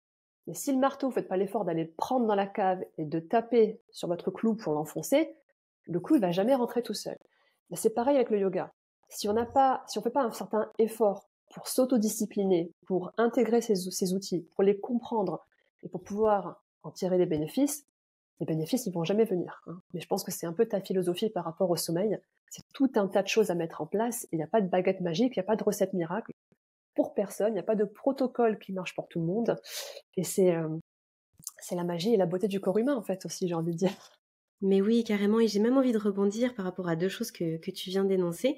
Mais si le marteau, vous faites pas l'effort d'aller le prendre dans la cave et de taper sur votre clou pour l'enfoncer, le clou, il va jamais rentrer tout seul. C'est pareil avec le yoga. Si on fait pas un certain effort pour s'autodiscipliner, pour intégrer ces outils, pour les comprendre et pour pouvoir en tirer des bénéfices, les bénéfices, ils vont jamais venir. Mais je pense que c'est un peu ta philosophie par rapport au sommeil. C'est tout un tas de choses à mettre en place et il n'y a pas de baguette magique, il n'y a pas de recette miracle pour personne, il n'y a pas de protocole qui marche pour tout le monde. Et c'est la magie et la beauté du corps humain, en fait, aussi, j'ai envie de dire. Mais oui, carrément, et j'ai même envie de rebondir par rapport à deux choses que tu viens d'énoncer.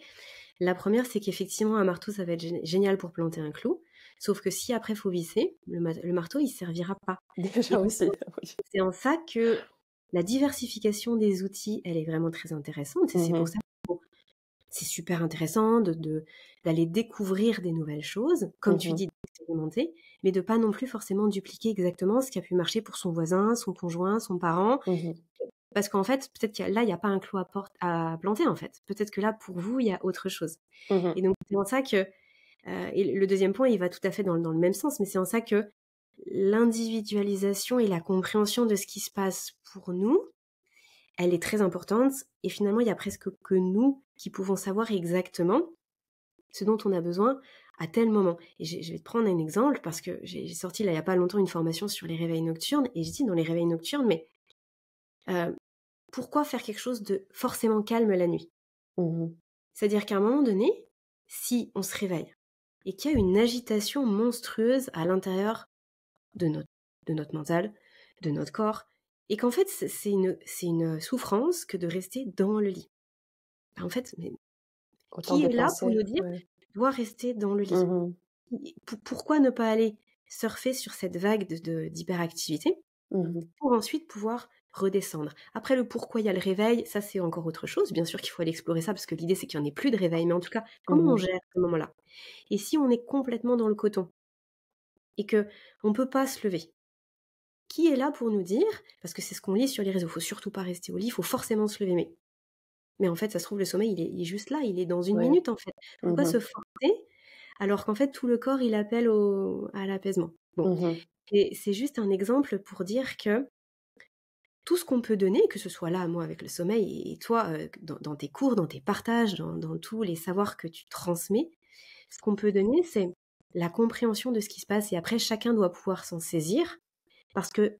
La première, c'est qu'effectivement, un marteau, ça va être génial pour planter un clou. Sauf que si après, il faut visser, le marteau, il servira pas. Déjà aussi, oui. C'est en ça que la diversification des outils, elle est vraiment très intéressante. Et c'est pour ça que c'est super intéressant d'aller découvrir des nouvelles choses, comme tu dis, d'expérimenter, mais de pas non plus forcément dupliquer exactement ce qui a pu marcher pour son voisin, son conjoint, son parent. Parce qu'en fait, peut-être qu'il n'y a pas un clou à planter, en fait. Peut-être que là, pour vous, il y a autre chose. Et donc, c'est en ça que, et le deuxième point, il va tout à fait dans le même sens, mais c'est en ça que l'individualisation et la compréhension de ce qui se passe pour nous, elle est très importante. Et finalement, il y a presque que nous qui pouvons savoir exactement ce dont on a besoin à tel moment. Et je vais te prendre un exemple parce que j'ai sorti là il n'y a pas longtemps une formation sur les réveils nocturnes et je dis dans les réveils nocturnes, mais pourquoi faire quelque chose de forcément calme la nuit? C'est-à-dire qu'à un moment donné, si on se réveille et qu'il y a une agitation monstrueuse à l'intérieur de notre mental, de notre corps, et qu'en fait, c'est une souffrance que de rester dans le lit. En fait, mais qui est là pour nous dire « tu dois rester dans le lit ». Pourquoi ne pas aller surfer sur cette vague d'hyperactivité pour ensuite pouvoir redescendre. Après, le pourquoi il y a le réveil, ça c'est encore autre chose. Bien sûr qu'il faut aller explorer ça parce que l'idée c'est qu'il n'y en ait plus de réveil, mais en tout cas, comment on gère ce moment-là? Et si on est complètement dans le coton et que on peut pas se lever, qui est là pour nous dire, parce que c'est ce qu'on lit sur les réseaux, faut surtout pas rester au lit, il faut forcément se lever, mais en fait, ça se trouve, le sommeil, il est juste là, il est dans une minute en fait. Pourquoi se forcer alors qu'en fait tout le corps il appelle à l'apaisement? Bon, et c'est juste un exemple pour dire que tout ce qu'on peut donner, que ce soit là, moi, avec le sommeil, et toi, dans tes cours, dans tes partages, dans tous les savoirs que tu transmets, ce qu'on peut donner, c'est la compréhension de ce qui se passe. Et après, chacun doit pouvoir s'en saisir, parce que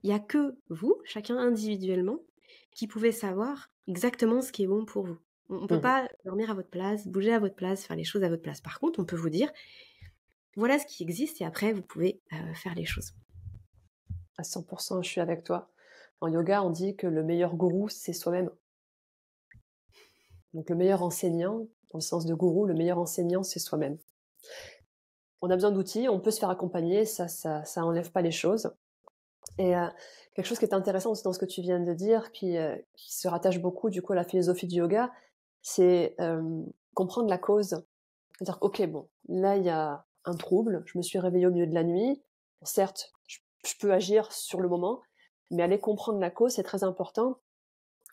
il n'y a que vous, chacun individuellement, qui pouvez savoir exactement ce qui est bon pour vous. On ne peut Mmh. pas dormir à votre place, bouger à votre place, faire les choses à votre place. Par contre, on peut vous dire, voilà ce qui existe, et après, vous pouvez faire les choses. À 100 je suis avec toi. En yoga, on dit que le meilleur gourou, c'est soi-même. Donc le meilleur enseignant, dans le sens de gourou, le meilleur enseignant, c'est soi-même. On a besoin d'outils, on peut se faire accompagner, ça enlève pas les choses. Et quelque chose qui est intéressant aussi dans ce que tu viens de dire, qui se rattache beaucoup du coup à la philosophie du yoga, c'est comprendre la cause. C'est-à-dire, ok, bon, là il y a un trouble, je me suis réveillée au milieu de la nuit. Bon, certes, je peux agir sur le moment, mais aller comprendre la cause, c'est très important.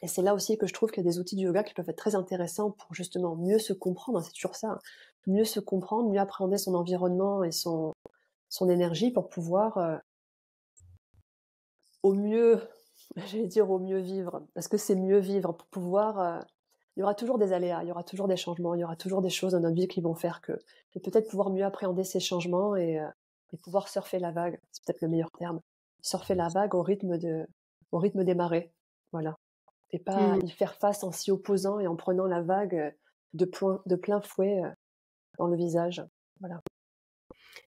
Et c'est là aussi que je trouve qu'il y a des outils du yoga qui peuvent être très intéressants pour justement mieux se comprendre. C'est toujours ça, hein. Mieux se comprendre, mieux appréhender son environnement et son énergie pour pouvoir au mieux, j'allais dire au mieux vivre. Parce que c'est mieux vivre pour pouvoir. Il y aura toujours des aléas, il y aura toujours des changements, il y aura toujours des choses dans notre vie qui vont faire que. Et peut-être pouvoir mieux appréhender ces changements et pouvoir surfer la vague. C'est peut-être le meilleur terme. Surfer la vague au rythme des marées. Voilà. Et pas Mmh. y faire face en s'y opposant et en prenant la vague de plein fouet dans le visage. Voilà.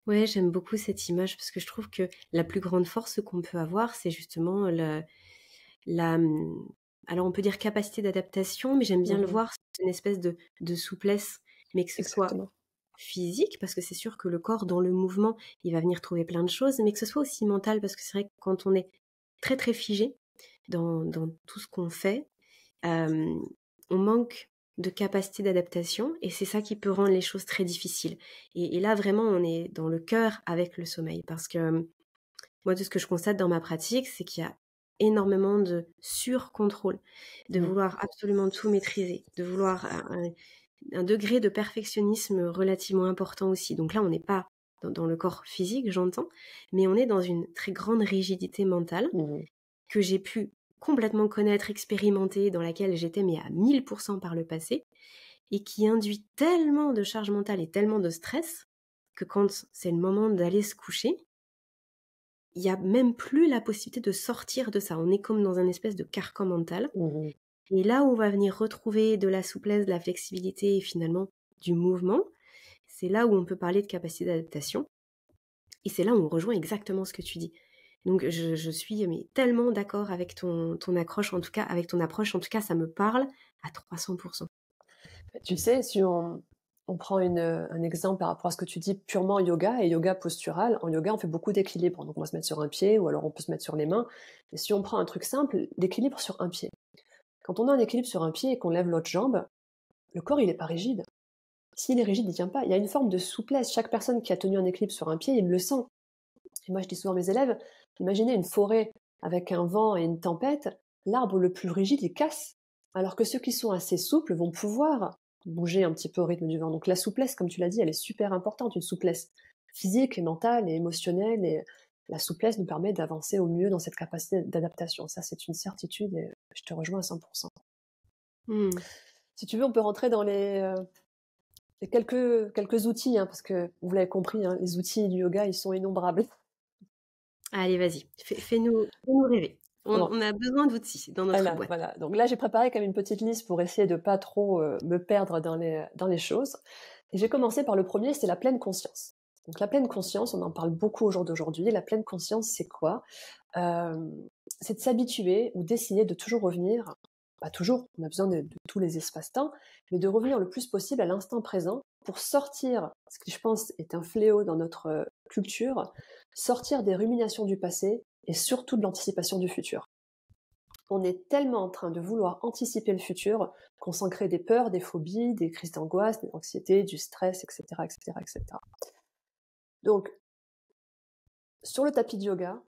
Ouais, j'aime beaucoup cette image parce que je trouve que la plus grande force qu'on peut avoir, c'est justement la, alors on peut dire capacité d'adaptation, mais j'aime bien le Mhm. voir, c'est une espèce de souplesse, mais que ce soit Exactement. physique, parce que c'est sûr que le corps, dans le mouvement, il va venir trouver plein de choses, mais que ce soit aussi mental, parce que c'est vrai que quand on est très très figé dans tout ce qu'on fait, euh, on manque de capacité d'adaptation, et c'est ça qui peut rendre les choses très difficiles. Et là, vraiment, on est dans le cœur avec le sommeil, parce que moi, de ce que je constate dans ma pratique, c'est qu'il y a énormément de surcontrôle, de Mm. vouloir absolument tout maîtriser, de vouloir un degré de perfectionnisme relativement important aussi. Donc là, on n'est pas dans le corps physique, j'entends, mais on est dans une très grande rigidité mentale Mhm. que j'ai pu complètement connaître, expérimenter, dans laquelle j'étais mais à 1000% par le passé, et qui induit tellement de charge mentale et tellement de stress que quand c'est le moment d'aller se coucher, il y a même plus la possibilité de sortir de ça. On est comme dans un espèce de carcan mental. Mhm. Et là où on va venir retrouver de la souplesse, de la flexibilité et finalement du mouvement, c'est là où on peut parler de capacité d'adaptation. Et c'est là où on rejoint exactement ce que tu dis. Donc je suis mais tellement d'accord avec ton accroche, en tout cas, avec ton approche, en tout cas, ça me parle à 300%. Tu sais, si on prend un exemple par rapport à ce que tu dis purement yoga et yoga postural, en yoga, on fait beaucoup d'équilibre. Donc, on va se mettre sur un pied ou alors on peut se mettre sur les mains. Et si on prend un truc simple, l'équilibre sur un pied. Quand on a un équilibre sur un pied et qu'on lève l'autre jambe, le corps, il n'est pas rigide. S'il est rigide, il ne tient pas. Il y a une forme de souplesse. Chaque personne qui a tenu un équilibre sur un pied, il le sent. Et moi, je dis souvent à mes élèves, imaginez une forêt avec un vent et une tempête, l'arbre le plus rigide, il casse. Alors que ceux qui sont assez souples vont pouvoir bouger un petit peu au rythme du vent. Donc la souplesse, comme tu l'as dit, elle est super importante, une souplesse physique et mentale et émotionnelle. Et la souplesse nous permet d'avancer au mieux dans cette capacité d'adaptation. Ça, c'est une certitude et je te rejoins à 100%. Hmm. Si tu veux, on peut rentrer dans les quelques outils, hein, parce que vous l'avez compris, hein, les outils du yoga, ils sont innombrables. Allez, vas-y, fais-nous rêver. Bon, On a besoin d'outils dans notre voilà, boîte. voilà. Donc là, j'ai préparé quand même une petite liste pour essayer de pas trop me perdre dans les choses. Et j'ai commencé par le premier, c'est la pleine conscience. Donc la pleine conscience, on en parle beaucoup au jour d'aujourd'hui. La pleine conscience, c'est quoi? Euh, c'est de s'habituer ou d'essayer de toujours revenir, pas toujours, on a besoin de tous les espaces-temps, mais de revenir le plus possible à l'instant présent pour sortir, ce qui je pense est un fléau dans notre culture, sortir des ruminations du passé et surtout de l'anticipation du futur. On est tellement en train de vouloir anticiper le futur qu'on s'en crée des peurs, des phobies, des crises d'angoisse, des anxiétés, du stress, etc., etc., etc. Donc, sur le tapis de yoga,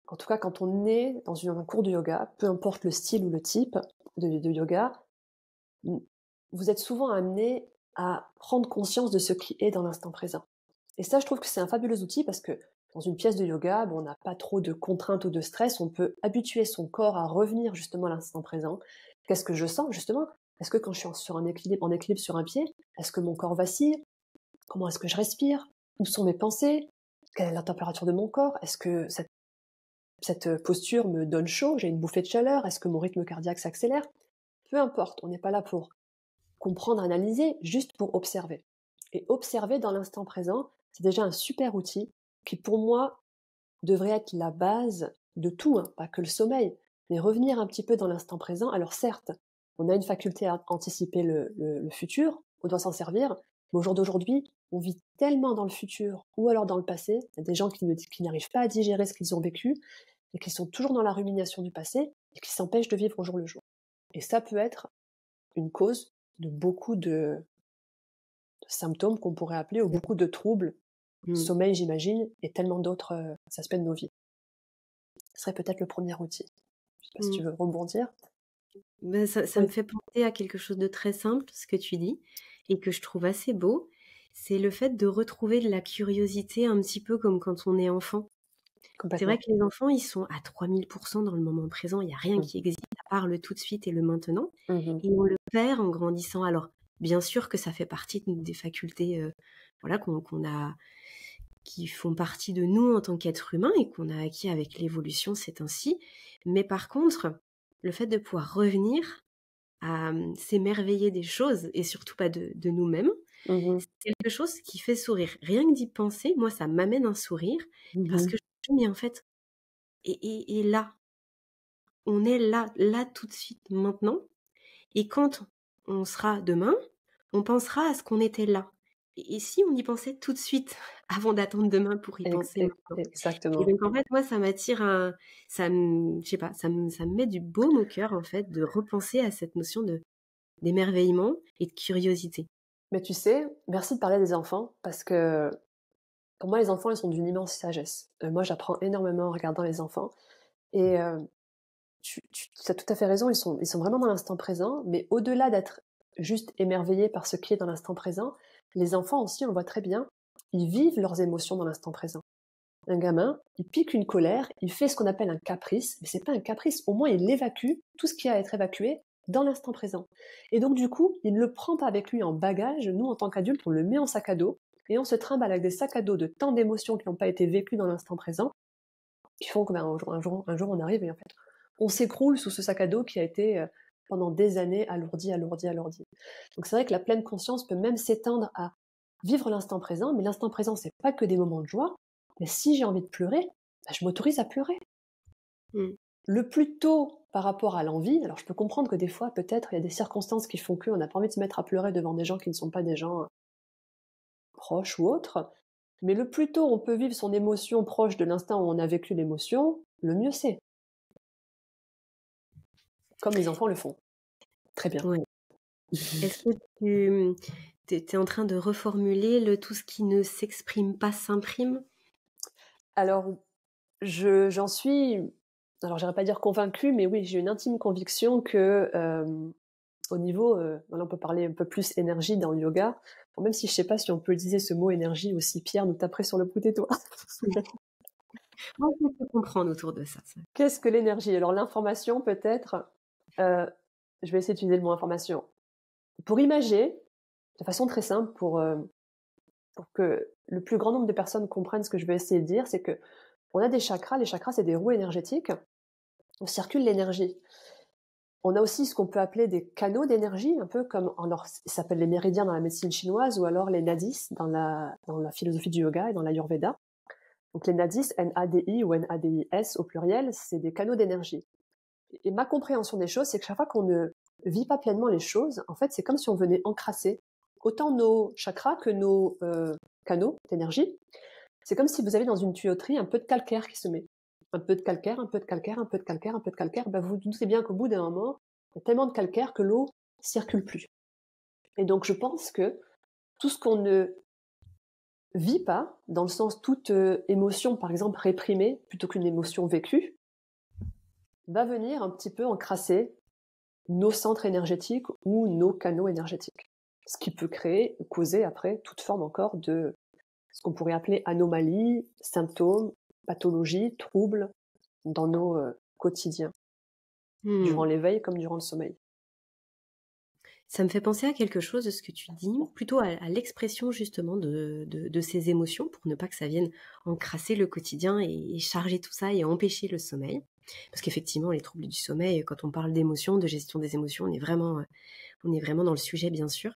en tout cas quand on est dans un cours de yoga, peu importe le style ou le type de yoga, vous êtes souvent amené à prendre conscience de ce qui est dans l'instant présent. Et ça, je trouve que c'est un fabuleux outil parce que dans une pièce de yoga, on n'a pas trop de contraintes ou de stress, on peut habituer son corps à revenir justement à l'instant présent. Qu'est-ce que je sens justement? Est-ce que quand je suis en équilibre sur un pied, est-ce que mon corps vacille? Comment est-ce que je respire? Où sont mes pensées? Quelle est la température de mon corps? Est-ce que cette posture me donne chaud? J'ai une bouffée de chaleur? Est-ce que mon rythme cardiaque s'accélère? Peu importe, on n'est pas là pour comprendre, analyser, juste pour observer. Et observer dans l'instant présent, c'est déjà un super outil qui, pour moi, devrait être la base de tout, hein, pas que le sommeil, mais revenir un petit peu dans l'instant présent. Alors certes, on a une faculté à anticiper le futur, on doit s'en servir, mais au jour d'aujourd'hui, on vit tellement dans le futur ou alors dans le passé. Il y a des gens qui n'arrivent pas à digérer ce qu'ils ont vécu et qui sont toujours dans la rumination du passé et qui s'empêchent de vivre au jour le jour. Et ça peut être une cause de beaucoup de symptômes qu'on pourrait appeler, ou beaucoup de troubles, sommeil j'imagine, et tellement d'autres aspects de nos vies. Ce serait peut-être le premier outil. Je sais pas si tu veux rebondir. Ben, ça me fait penser à quelque chose de très simple, ce que tu dis, et que je trouve assez beau. C'est le fait de retrouver de la curiosité un petit peu comme quand on est enfant. C'est vrai que les enfants, ils sont à 3000% dans le moment présent. Il n'y a rien qui existe à part le tout de suite et le maintenant. Et on le perd en grandissant. Alors, bien sûr que ça fait partie des facultés voilà, qu'on a, qui font partie de nous en tant qu'êtres humains et qu'on a acquis avec l'évolution, c'est ainsi. Mais par contre, le fait de pouvoir revenir à s'émerveiller des choses et surtout pas de nous-mêmes, c'est quelque chose qui fait sourire. Rien que d'y penser, moi, ça m'amène un sourire parce que je me dis, mais en fait, et là, on est là tout de suite, maintenant. Et quand on sera demain, on pensera à ce qu'on était là. Et si on y pensait tout de suite, avant d'attendre demain pour y penser maintenant. Exactement. Et donc, en fait, moi, ça m'attire je sais pas, ça me met du baume au cœur, en fait, de repenser à cette notion d'émerveillement et de curiosité. Mais tu sais, merci de parler des enfants, parce que pour moi, les enfants, ils sont d'une immense sagesse. Moi, j'apprends énormément en regardant les enfants. Et tu as tout à fait raison, ils sont vraiment dans l'instant présent, mais au-delà d'être juste émerveillés par ce qui est dans l'instant présent, les enfants aussi, on le voit très bien, ils vivent leurs émotions dans l'instant présent. Un gamin, il pique une colère, il fait ce qu'on appelle un caprice, mais c'est pas un caprice, au moins il évacue tout ce qui a à être évacué dans l'instant présent. Et donc du coup, il ne le prend pas avec lui en bagage, nous en tant qu'adultes, on le met en sac à dos, et on se trimballe avec des sacs à dos de tant d'émotions qui n'ont pas été vécues dans l'instant présent, qui font que un jour on arrive et en fait, on s'écroule sous ce sac à dos qui a été pendant des années alourdi. Donc c'est vrai que la pleine conscience peut même s'étendre à vivre l'instant présent, mais l'instant présent, c'est pas que des moments de joie, mais si j'ai envie de pleurer, je m'autorise à pleurer. Le plus tôt par rapport à l'envie, alors je peux comprendre que des fois, peut-être, il y a des circonstances qui font qu'on n'a pas envie de se mettre à pleurer devant des gens qui ne sont pas des gens proches ou autres, mais le plus tôt on peut vivre son émotion proche de l'instant où on a vécu l'émotion, le mieux c'est. Comme les enfants le font. Très bien. Ouais. Est-ce que tu es en train de reformuler tout ce qui ne s'exprime pas s'imprime? Alors, j'en suis, alors j'irais pas dire convaincue, mais oui, j'ai une intime conviction que au niveau, là on peut parler un peu plus énergie dans le yoga, bon, même si je sais pas si on peut utiliser ce mot énergie aussi, Pierre nous taperait sur le bout des doigts. Moi, je peux comprendre autour de ça. Qu'est-ce que l'énergie? Alors l'information peut-être, je vais essayer d'utiliser le mot information. Pour imager, de façon très simple, pour que le plus grand nombre de personnes comprennent ce que je vais essayer de dire, c'est que on a des chakras. Les chakras, c'est des roues énergétiques. On circule l'énergie. On a aussi ce qu'on peut appeler des canaux d'énergie, un peu comme, alors, ça s'appelle les méridiens dans la médecine chinoise, ou alors les nadis dans la philosophie du yoga et dans l'ayurveda. Donc les nadis, N-A-D-I ou N-A-D-I-S au pluriel, c'est des canaux d'énergie. Et ma compréhension des choses, c'est que chaque fois qu'on ne vit pas pleinement les choses, en fait, c'est comme si on venait encrasser autant nos chakras que nos canaux d'énergie. C'est comme si vous avez dans une tuyauterie un peu de calcaire qui se met. Un peu de calcaire, un peu de calcaire, un peu de calcaire, un peu de calcaire. Ben, vous vous doutez bien qu'au bout d'un moment, il y a tellement de calcaire que l'eau circule plus. Et donc, je pense que tout ce qu'on ne vit pas, dans le sens toute émotion, par exemple, réprimée, plutôt qu'une émotion vécue, va venir un petit peu encrasser nos centres énergétiques ou nos canaux énergétiques. Ce qui peut créer, causer après toute forme encore de ce qu'on pourrait appeler anomalies, symptômes, pathologies, troubles dans nos quotidiens, durant Mmh. l'éveil comme durant le sommeil. Ça me fait penser à quelque chose de ce que tu dis, plutôt à l'expression justement de ces émotions pour ne pas que ça vienne encrasser le quotidien et charger tout ça et empêcher le sommeil. Parce qu'effectivement, les troubles du sommeil, quand on parle d'émotions, de gestion des émotions, on est vraiment dans le sujet, bien sûr.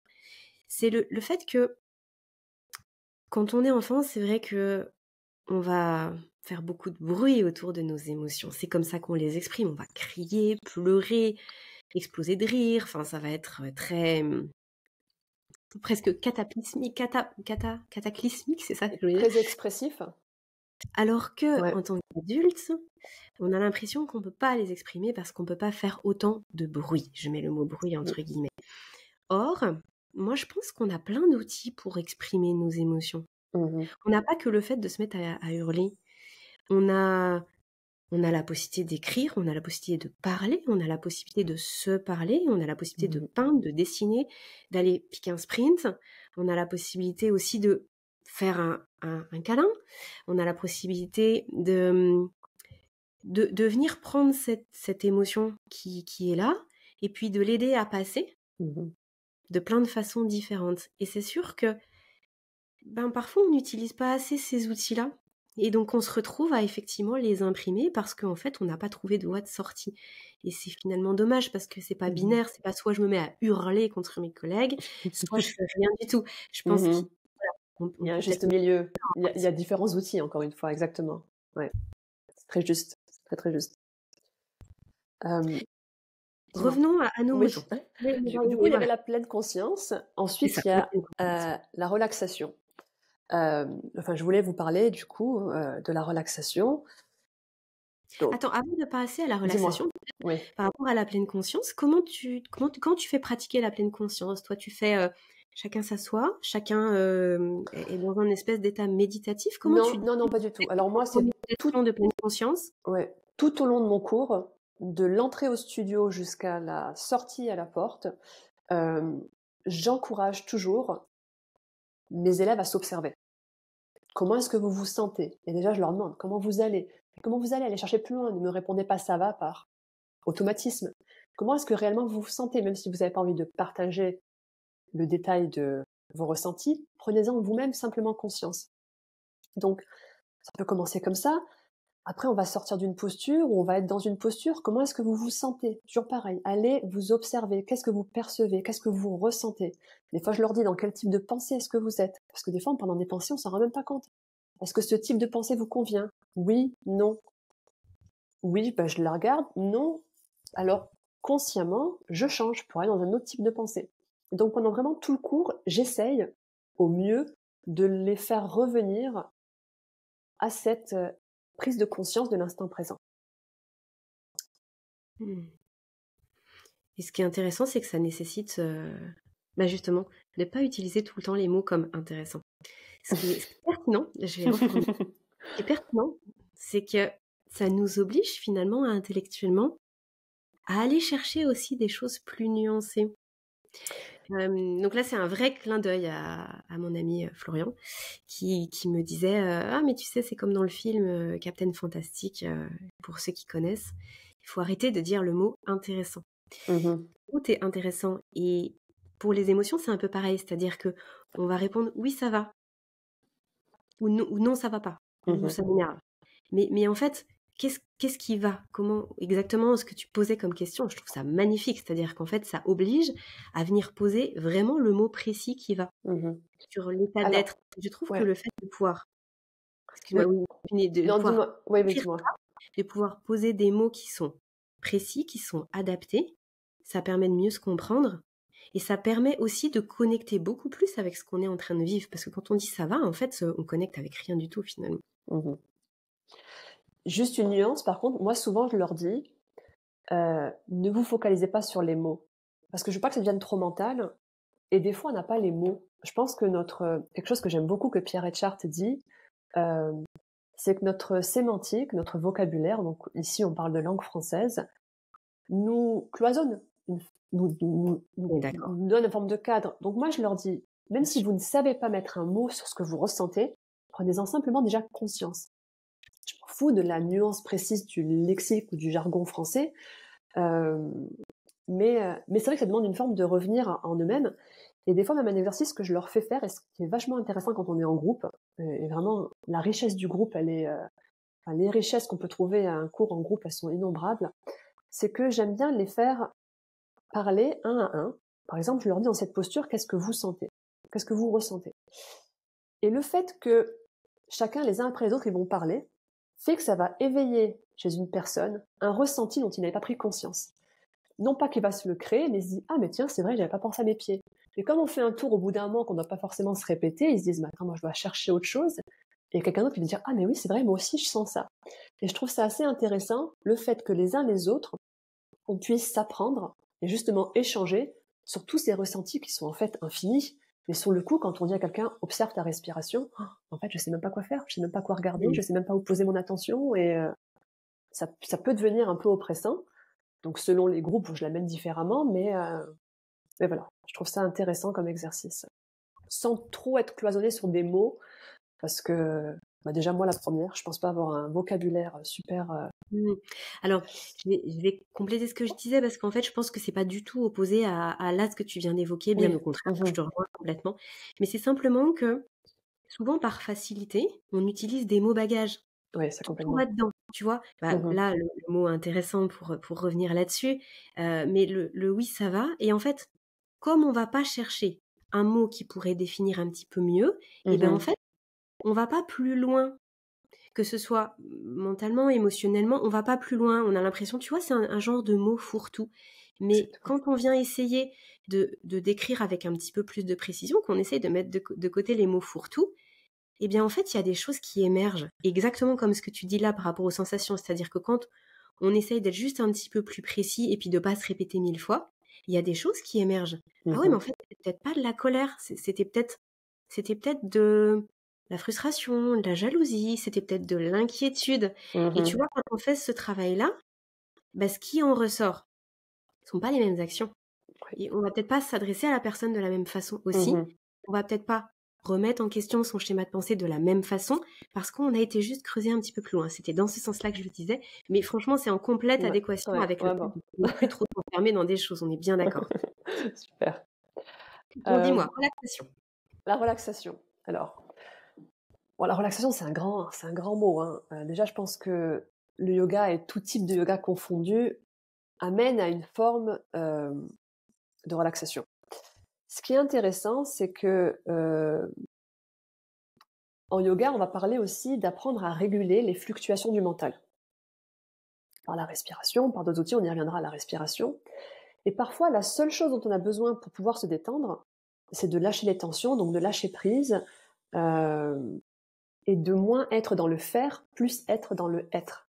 C'est le fait que quand on est enfant, c'est vrai que on va faire beaucoup de bruit autour de nos émotions. C'est comme ça qu'on les exprime. On va crier, pleurer, exploser de rire. Enfin, ça va être très presque cataclysmique, c'est ça que je voulais dire. Très expressif. Alors que Ouais. en tant qu'adulte, on a l'impression qu'on peut pas les exprimer parce qu'on peut pas faire autant de bruit. Je mets le mot bruit Oui. entre guillemets. Or, moi je pense qu'on a plein d'outils pour exprimer nos émotions. Mmh. On n'a pas que le fait de se mettre à hurler. On a On a la possibilité d'écrire, on a la possibilité de parler, on a la possibilité de se parler, on a la possibilité de Mmh. peindre, de dessiner, d'aller piquer un sprint. On a la possibilité aussi de faire un câlin. On a la possibilité de venir prendre cette émotion qui est là et puis de l'aider à passer Mmh. de plein de façons différentes. Et c'est sûr que parfois, on n'utilise pas assez ces outils-là et donc on se retrouve à effectivement les imprimer parce qu'en fait, on n'a pas trouvé de voie de sortie et c'est finalement dommage parce que c'est pas Mmh. binaire, c'est pas soit je me mets à hurler contre mes collègues, soit je fais rien du tout. Je pense Mmh. qu'il voilà, Il on y a un peut peut-être juste milieu. Il y a différents outils encore une fois, exactement. Ouais, c'est très juste, c'est très, très juste. Hem, Dis-moi. revenons à nos Oui. moutons. Oui, Du coup, il y avait voilà, la pleine conscience. c'est ça, Ensuite, il y la a, pleine conscience. la relaxation. Enfin, je voulais vous parler du coup, de la relaxation. Donc Attends, avant de passer à la relaxation, dis-moi. peut-être Oui. par rapport à la pleine conscience, quand tu fais pratiquer la pleine conscience, toi tu fais, chacun s'assoit, chacun, est dans un espèce d'état méditatif? Comment tu Non, non, non, décris pas du tout. Alors moi, en c'est tout méditation de pleine conscience? ouais, tout au long de mon cours, de l'entrée au studio jusqu'à la sortie à la porte, hem, j'encourage toujours mes élèves à s'observer. Comment est-ce que vous vous sentez? Et déjà, je leur demande: «Comment vous allez?» Comment vous allez? Allez chercher plus loin, ne me répondez pas: «Ça va» par automatisme. Comment est-ce que réellement vous vous sentez? Même si vous n'avez pas envie de partager le détail de vos ressentis, prenez-en vous-même simplement conscience. Donc, ça peut commencer comme ça. Après, on va sortir d'une posture ou on va être dans une posture. Comment est-ce que vous vous sentez? Toujours pareil. Allez vous observer. Qu'est-ce que vous percevez? Qu'est-ce que vous ressentez? Des fois, je leur dis dans quel type de pensée est-ce que vous êtes? Parce que des fois, pendant des pensées, on s'en rend même pas compte. Est-ce que ce type de pensée vous convient? Oui, non. Oui, bah, je la regarde. Non. Alors, consciemment, je change pour aller dans un autre type de pensée. Et donc, pendant vraiment tout le cours, j'essaye au mieux de les faire revenir à cette prise de conscience de l'instant présent. Mmh. Et ce qui est intéressant, c'est que ça nécessite, justement, de pas utiliser tout le temps les mots comme «intéressant». Ce qui est pertinent, je vais reformuler. Ce qui est pertinent, c'est que ça nous oblige finalement à intellectuellement à aller chercher aussi des choses plus nuancées. Donc là, c'est un vrai clin d'œil à mon ami, Florian qui me disait, «Ah mais tu sais, c'est comme dans le film, Captain Fantastic», pour ceux qui connaissent, il faut arrêter de dire le mot «intéressant». Mmh. Tout est intéressant et pour les émotions, c'est un peu pareil, c'est-à-dire qu'on va répondre: «Oui, ça va» ou «Non, ça va pas» ou Mmh. «Ça m'énerve». Mais en fait, qu'est-ce qui va? Comment exactement ce que tu posais comme question, je trouve ça magnifique. C'est-à-dire qu'en fait, ça oblige à venir poser vraiment le mot précis qui va Mmh. sur l'état d'être. Alors, Je trouve que ouais. le fait de pouvoir Oui. excuse-moi, oui, de Non, pouvoir dis-moi. Oui, oui, écrire dis-moi. ça, de pouvoir poser des mots qui sont précis, qui sont adaptés, ça permet de mieux se comprendre et ça permet aussi de connecter beaucoup plus avec ce qu'on est en train de vivre. Parce que quand on dit: «Ça va», en fait, on connecte avec rien du tout finalement. Mmh. Juste une nuance, par contre, moi souvent je leur dis, ne vous focalisez pas sur les mots. Parce que je veux pas que ça devienne trop mental et des fois on n'a pas les mots. Je pense que quelque chose que j'aime beaucoup que Pierre Etchart dit, hem, c'est que notre sémantique, notre vocabulaire, donc ici on parle de langue française, nous cloisonne, On est d'accord, nous donne une forme de cadre. Donc moi je leur dis: «Même bien si sûr. vous ne savez pas mettre un mot sur ce que vous ressentez, Prenez-en simplement déjà conscience. Je m'en fous de la nuance précise du lexique ou du jargon français, mais c'est vrai que ça demande une forme de revenir en eux-mêmes. Et des fois, même un exercice que je leur fais faire, et ce qui est vachement intéressant quand on est en groupe, et vraiment la richesse du groupe, les richesses qu'on peut trouver à un cours en groupe, elles sont innombrables, c'est que j'aime bien les faire parler un à un. Par exemple, je leur dis dans cette posture, qu'est-ce que vous sentez? Qu'est-ce que vous ressentez? Et le fait que chacun, les uns après les autres, ils vont parler, fait que ça va éveiller chez une personne un ressenti dont il n'avait pas pris conscience. Non pas qu'il va se le créer, mais il se dit « Ah, mais tiens, c'est vrai, j'avais pas pensé à mes pieds. » Et comme on fait un tour au bout d'un moment qu'on ne doit pas forcément se répéter, ils se disent « Mais attends, moi je dois chercher autre chose. » Et quelqu'un d'autre qui va dire « Ah, mais oui, c'est vrai, moi aussi je sens ça. » Et je trouve ça assez intéressant, le fait que les uns les autres, on puisse s'apprendre et justement échanger sur tous ces ressentis qui sont en fait infinis. Mais sur le coup, quand on dit à quelqu'un « Observe ta respiration », en fait, je sais même pas quoi faire, je sais même pas quoi regarder, je sais même pas où poser mon attention, et ça peut devenir un peu oppressant. Donc selon les groupes, je l'amène différemment, mais voilà, je trouve ça intéressant comme exercice. Sans trop être cloisonné sur des mots, parce que déjà moi la première, je pense pas avoir un vocabulaire super... Alors, je vais compléter ce que je disais parce qu'en fait, je pense que c'est pas du tout opposé à là ce que tu viens d'évoquer, bien Oui. au contraire, je te rejoins complètement. Mais c'est simplement que souvent par facilité, on utilise des mots bagages. Oui, c'est Tout complètement. va dedans, tu vois? Là, le mot intéressant pour revenir là-dessus, mais le «oui, ça va» et en fait, comme on va pas chercher un mot qui pourrait définir un petit peu mieux, et ben, en fait, on va pas plus loin. Que ce soit mentalement, émotionnellement, on va pas plus loin. On a l'impression, tu vois, c'est un genre de mot fourre-tout. C'est Mais tout. quand on vient essayer de décrire avec un petit peu plus de précision, qu'on essaye de mettre de côté les mots fourre-tout, eh bien, en fait, il y a des choses qui émergent. Exactement comme ce que tu dis là par rapport aux sensations. C'est-à-dire que quand on essaye d'être juste un petit peu plus précis et puis de pas se répéter 1000 fois, il y a des choses qui émergent. Ah ouais, mais en fait, c'était peut-être pas de la colère. C'était peut-être de la frustration, de la jalousie, c'était peut-être de l'inquiétude. Et tu vois, quand on fait ce travail-là, bah, ce qui en ressort, ce sont pas les mêmes actions. Oui. Et on va peut-être pas s'adresser à la personne de la même façon aussi. On va peut-être pas remettre en question son schéma de pensée de la même façon parce qu'on a été juste creuser un petit peu plus loin. C'était dans ce sens-là que je le disais. Mais franchement, c'est en complète Ouais, adéquation ouais, avec le ouais, fait bon. de ne plus trop s'enfermer dans des choses. On est bien d'accord. Super. Bon, dis-moi, relaxation. La relaxation. Alors, bon, la relaxation, c'est un grand mot, hein. Déjà, je pense que le yoga et tout type de yoga confondu amène à une forme de relaxation. Ce qui est intéressant, c'est que en yoga, on va parler aussi d'apprendre à réguler les fluctuations du mental. Par la respiration, par d'autres outils, on y reviendra à la respiration. Et parfois, la seule chose dont on a besoin pour pouvoir se détendre, c'est de lâcher les tensions, donc de lâcher prise, euh, et de moins être dans le faire, plus être dans le être.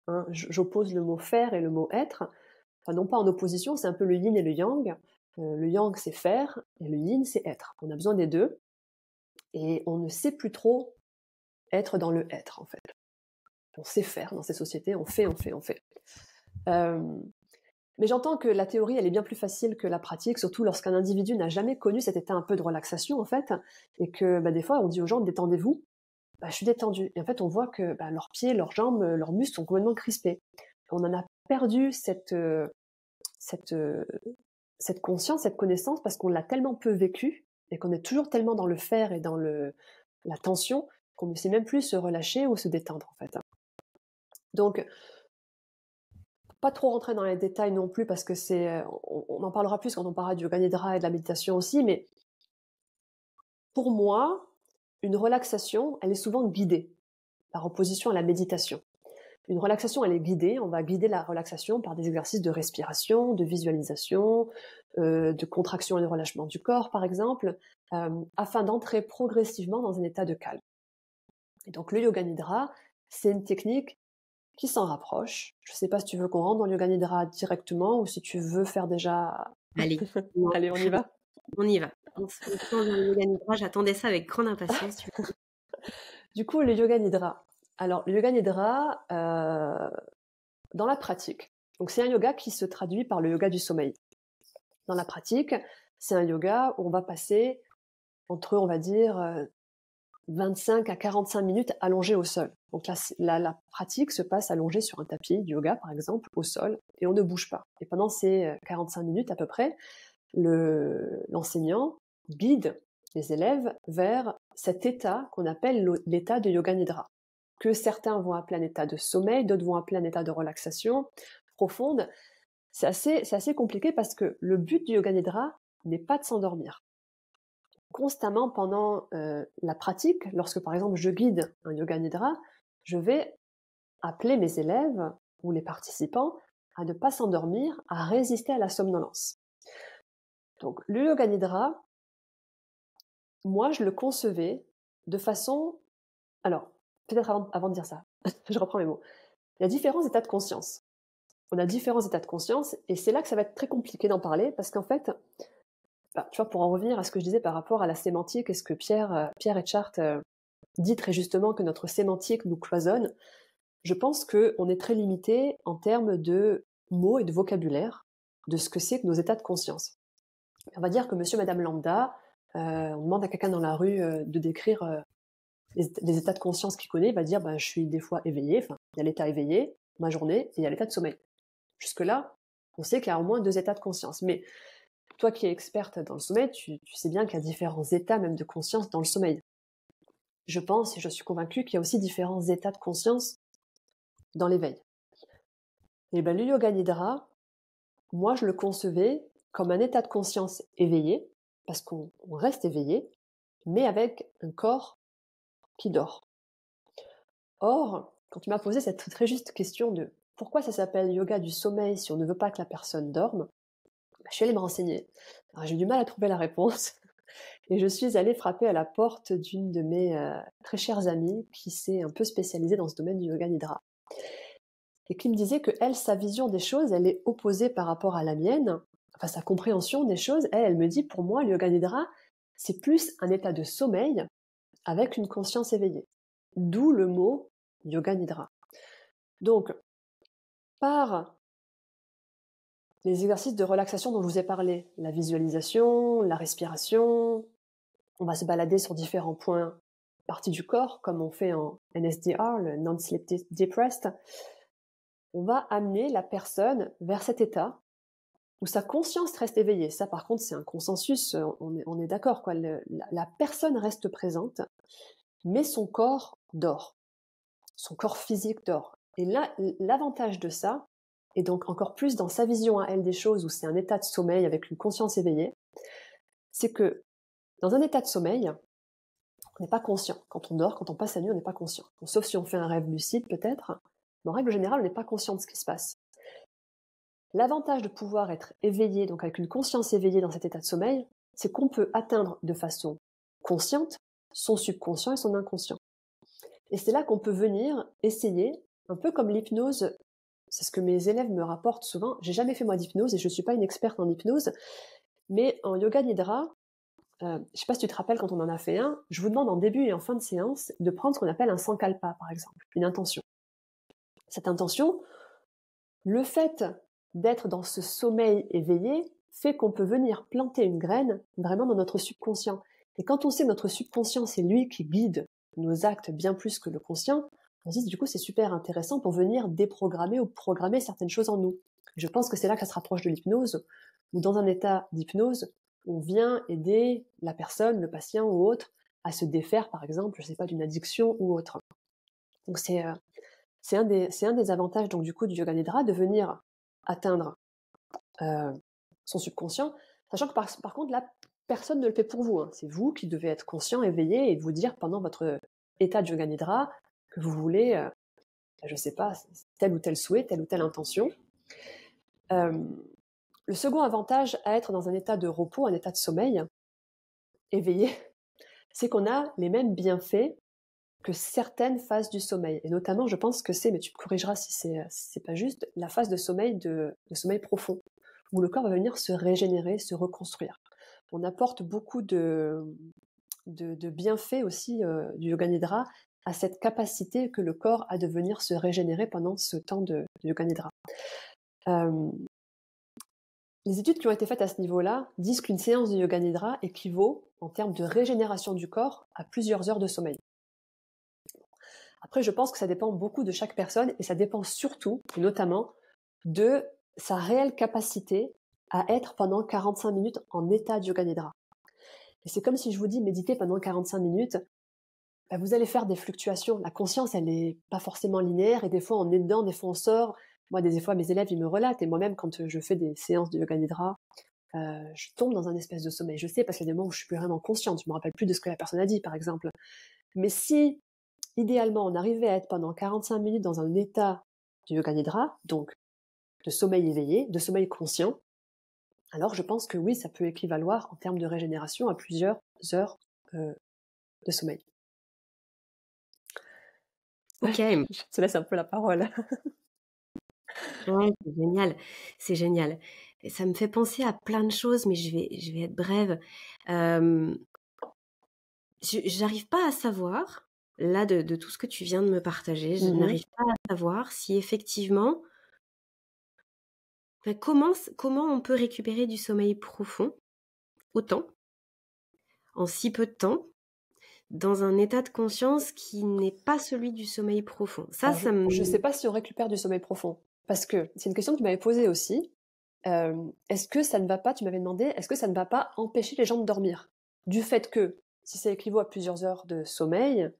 Hein, j'oppose le mot faire et le mot être, enfin non pas en opposition, c'est un peu le yin et le yang. Le yang c'est faire et le yin c'est être. On a besoin des deux et on ne sait plus trop être dans le être en fait. On sait faire dans ces sociétés, on fait. Mais j'entends que la théorie elle est bien plus facile que la pratique, surtout lorsqu'un individu n'a jamais connu cet état un peu de relaxation en fait, et que des fois on dit aux gens détendez-vous. Je suis détendue. Et en fait, on voit que leurs pieds, leurs jambes, leurs muscles sont complètement crispés. On en a perdu cette conscience, cette connaissance, parce qu'on l'a tellement peu vécu et qu'on est toujours tellement dans le faire et dans la tension qu'on ne sait même plus se relâcher ou se détendre, en fait. Donc, pas trop rentrer dans les détails non plus, parce que on en parlera plus quand on parlera du yoga nidra et de la méditation aussi, mais pour moi, une relaxation, elle est souvent guidée, par opposition à la méditation. Une relaxation, elle est guidée. On va guider la relaxation par des exercices de respiration, de visualisation, de contraction et de relâchement du corps, par exemple, afin d'entrer progressivement dans un état de calme. Et donc, le yoga nidra, c'est une technique qui s'en rapproche. Je ne sais pas si tu veux qu'on rentre dans le yoga nidra directement ou si tu veux faire déjà... Allez, Allez, on y va. on y va. On se lance dans le yoga nidra. J'attendais ça avec grande impatience. Du coup, le yoga nidra. Alors, le yoga nidra, dans la pratique, donc c'est un yoga qui se traduit par le yoga du sommeil. Dans la pratique, c'est un yoga où on va passer entre, on va dire, 25 à 45 minutes allongé au sol. Donc la pratique se passe allongée sur un tapis de yoga, par exemple, au sol, et on ne bouge pas. Et pendant ces 45 minutes à peu près, l'enseignant guide les élèves vers cet état qu'on appelle l'état de Yoga Nidra, que certains vont appeler un état de sommeil, d'autres vont appeler un état de relaxation profonde. C'est assez compliqué parce que le but du Yoga Nidra n'est pas de s'endormir. Constamment pendant la pratique, lorsque par exemple je guide un Yoga Nidra, je vais appeler mes élèves ou les participants à ne pas s'endormir, à résister à la somnolence. Donc le Yoga Nidra, moi je le concevais de façon... Alors, peut-être avant de dire ça, je reprends mes mots. Il y a différents états de conscience. On a différents états de conscience et c'est là que ça va être très compliqué d'en parler parce qu'en fait, tu vois, pour en revenir à ce que je disais par rapport à la sémantique et ce que Pierre Etchart dit très justement que notre sémantique nous cloisonne, je pense qu'on est très limité en termes de mots et de vocabulaire de ce que c'est que nos états de conscience. On va dire que monsieur, madame lambda, on demande à quelqu'un dans la rue de décrire les états de conscience qu'il connaît, il va dire je suis des fois éveillé, enfin il y a l'état éveillé, ma journée, et il y a l'état de sommeil. Jusque-là, on sait qu'il y a au moins 2 états de conscience. Mais toi qui es experte dans le sommeil, tu sais bien qu'il y a différents états même de conscience dans le sommeil. Je pense et je suis convaincue qu'il y a aussi différents états de conscience dans l'éveil. Et le Yoga Nidra, moi je le concevais comme un état de conscience éveillé, parce qu'on reste éveillé, mais avec un corps qui dort. Or, quand tu m'as posé cette très juste question de pourquoi ça s'appelle yoga du sommeil si on ne veut pas que la personne dorme, je suis allée me renseigner. Alors, j'ai eu du mal à trouver la réponse et je suis allée frapper à la porte d'une de mes très chères amies qui s'est un peu spécialisée dans ce domaine du yoga nidra et qui me disait que elle, sa vision des choses, elle est opposée par rapport à la mienne, enfin sa compréhension des choses. Elle me dit, pour moi, le yoga nidra, c'est plus un état de sommeil avec une conscience éveillée. D'où le mot yoga nidra. Donc, par les exercices de relaxation dont je vous ai parlé, la visualisation, la respiration, on va se balader sur différents points, parties du corps, comme on fait en NSDR, le Non-Sleep Depressed, on va amener la personne vers cet état où sa conscience reste éveillée. Ça, par contre, c'est un consensus, on est d'accord, quoi. La personne reste présente, mais son corps dort. Son corps physique dort. Et là, l'avantage de ça, et donc encore plus dans sa vision à elle des choses, où c'est un état de sommeil avec une conscience éveillée, c'est que dans un état de sommeil, on n'est pas conscient. Quand on dort, quand on passe la nuit, on n'est pas conscient. Bon, sauf si on fait un rêve lucide peut-être, mais en règle générale, on n'est pas conscient de ce qui se passe. L'avantage de pouvoir être éveillé, donc avec une conscience éveillée dans cet état de sommeil, c'est qu'on peut atteindre de façon consciente son subconscient et son inconscient. Et c'est là qu'on peut venir essayer, un peu comme l'hypnose. C'est ce que mes élèves me rapportent souvent. J'ai jamais fait moi d'hypnose et je suis pas une experte en hypnose, mais en yoga nidra, je sais pas si tu te rappelles quand on en a fait un, je vous demande en début et en fin de séance de prendre ce qu'on appelle un sankalpa par exemple, une intention. Cette intention, le fait d'être dans ce sommeil éveillé fait qu'on peut venir planter une graine vraiment dans notre subconscient. Et quand on sait que notre subconscient, c'est lui qui guide nos actes bien plus que le conscient, on se dit du coup c'est super intéressant pour venir déprogrammer ou programmer certaines choses en nous. Je pense que c'est là que ça se rapproche de l'hypnose, où dans un état d'hypnose, on vient aider la personne, le patient ou autre, à se défaire par exemple, je sais pas, d'une addiction ou autre. Donc c'est un des avantages donc du coup du yoga nidra, de venir atteindre son subconscient, sachant que par contre là, personne ne le fait pour vous. C'est vous qui devez être conscient, éveillé et vous dire pendant votre état de yoga nidra que vous voulez, je sais pas, tel ou tel souhait, telle ou telle intention. Le second avantage à être dans un état de repos, un état de sommeil éveillé, c'est qu'on a les mêmes bienfaits que certaines phases du sommeil. Et notamment, je pense que c'est, mais tu me corrigeras si c'est pas juste, la phase de sommeil sommeil profond, où le corps va venir se régénérer, se reconstruire. On apporte beaucoup de bienfaits aussi du yoga nidra à cette capacité que le corps a de venir se régénérer pendant ce temps de yoga nidra. les études qui ont été faites à ce niveau-là disent qu'une séance de yoga nidra équivaut, en termes de régénération du corps, à plusieurs heures de sommeil. Après, je pense que ça dépend beaucoup de chaque personne et ça dépend surtout, et notamment, de sa réelle capacité à être pendant 45 minutes en état de yoga nidra. Et c'est comme si je vous dis méditer pendant 45 minutes, bah, vous allez faire des fluctuations. La conscience, elle n'est pas forcément linéaire et des fois on est dedans, des fois on sort. Moi, des fois, mes élèves, ils me relatent et moi-même, quand je fais des séances de yoga nidra, je tombe dans un espèce de sommeil. Je sais parce qu'il y a des moments où je suis plus vraiment consciente, je me rappelle plus de ce que la personne a dit, par exemple. Mais si, idéalement, on arrivait à être pendant 45 minutes dans un état de yoga nidra, donc de sommeil éveillé, de sommeil conscient, alors je pense que oui, ça peut équivaloir en termes de régénération à plusieurs heures de sommeil. Ok, Je te laisse un peu la parole. ouais, c'est génial, c'est génial. Et ça me fait penser à plein de choses, mais je vais être brève. Euh, J'arrive pas à savoir, là, de tout ce que tu viens de me partager, je Mhm. n'arrive pas à savoir si effectivement, enfin, comment on peut récupérer du sommeil profond, autant, en si peu de temps, dans un état de conscience qui n'est pas celui du sommeil profond. Ça, Alors, ça je ne sais me... pas si on récupère du sommeil profond, parce que c'est une question que tu m'avais posée aussi. Est-ce que ça ne va pas, tu m'avais demandé, est-ce que ça ne va pas empêcher les gens de dormir? Du fait que, si ça équivaut à plusieurs heures de sommeil,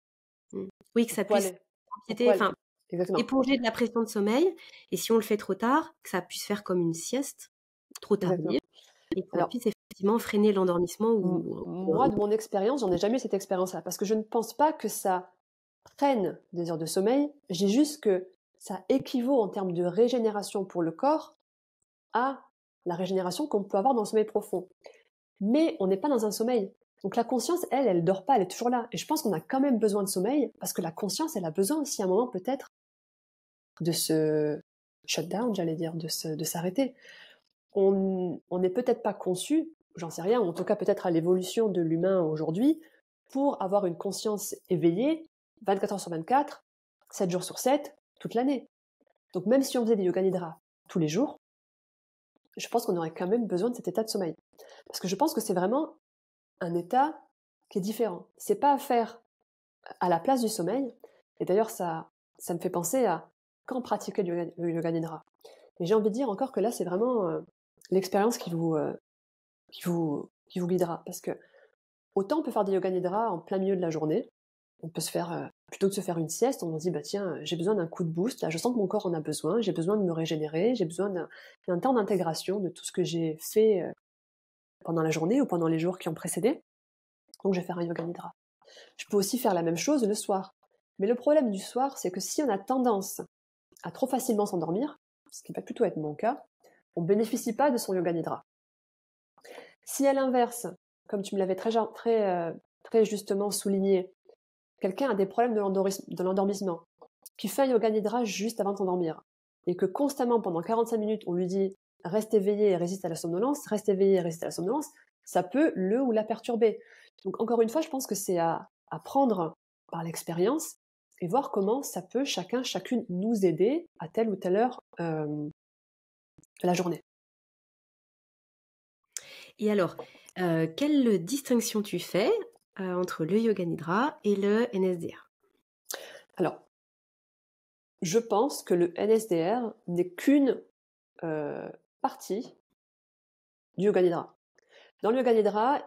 Mmh. Oui, que ça pourquoi puisse les... empiéter, Pourquoi... enfin, Exactement. éponger de la pression de sommeil, et si on le fait trop tard, que ça puisse faire comme une sieste trop tardive, Exactement. et que ça Alors, puisse effectivement freiner l'endormissement ou moi, de mon expérience, j'en ai jamais eu cette expérience-là, parce que je ne pense pas que ça prenne des heures de sommeil, j'ai juste que ça équivaut en termes de régénération pour le corps à la régénération qu'on peut avoir dans le sommeil profond. Mais on n'est pas dans un sommeil. Donc la conscience, elle dort pas, elle est toujours là. Et je pense qu'on a quand même besoin de sommeil, parce que la conscience, elle a besoin aussi à un moment peut-être de se shut down, j'allais dire, de s'arrêter. On n'est peut-être pas conçu, j'en sais rien, ou en tout cas peut-être à l'évolution de l'humain aujourd'hui, pour avoir une conscience éveillée 24 heures sur 24, 7 jours sur 7, toute l'année. Donc même si on faisait des yoga nidra tous les jours, je pense qu'on aurait quand même besoin de cet état de sommeil. Parce que je pense que c'est vraiment un état qui est différent. C'est pas à faire à la place du sommeil. Et d'ailleurs, ça me fait penser à quand pratiquer le yoga nidra. Et j'ai envie de dire encore que là, c'est vraiment l'expérience qui vous guidera. Parce que autant on peut faire des yoga nidra en plein milieu de la journée, on peut se faire, plutôt que de se faire une sieste, on se dit, bah tiens, j'ai besoin d'un coup de boost, là je sens que mon corps en a besoin, j'ai besoin de me régénérer, j'ai besoin d'un temps d'intégration de tout ce que j'ai fait pendant la journée ou pendant les jours qui ont précédé. Donc je vais faire un yoga nidra. Je peux aussi faire la même chose le soir. Mais le problème du soir, c'est que si on a tendance à trop facilement s'endormir, ce qui va plutôt être mon cas, on ne bénéficie pas de son yoga nidra. Si à l'inverse, comme tu me l'avais très justement souligné, quelqu'un a des problèmes de l'endormissement, qui fait un yoga nidra juste avant de s'endormir, et que constamment pendant 45 minutes on lui dit reste éveillé et résiste à la somnolence, reste éveillé et résiste à la somnolence, ça peut le ou la perturber. Donc encore une fois, je pense que c'est à prendre par l'expérience et voir comment ça peut chacune nous aider à telle ou telle heure de la journée. Et alors, quelle distinction tu fais entre le yoga nidra et le NSDR? Alors, je pense que le NSDR n'est qu'une partie du yoga nidra. Dans le yoga nidra,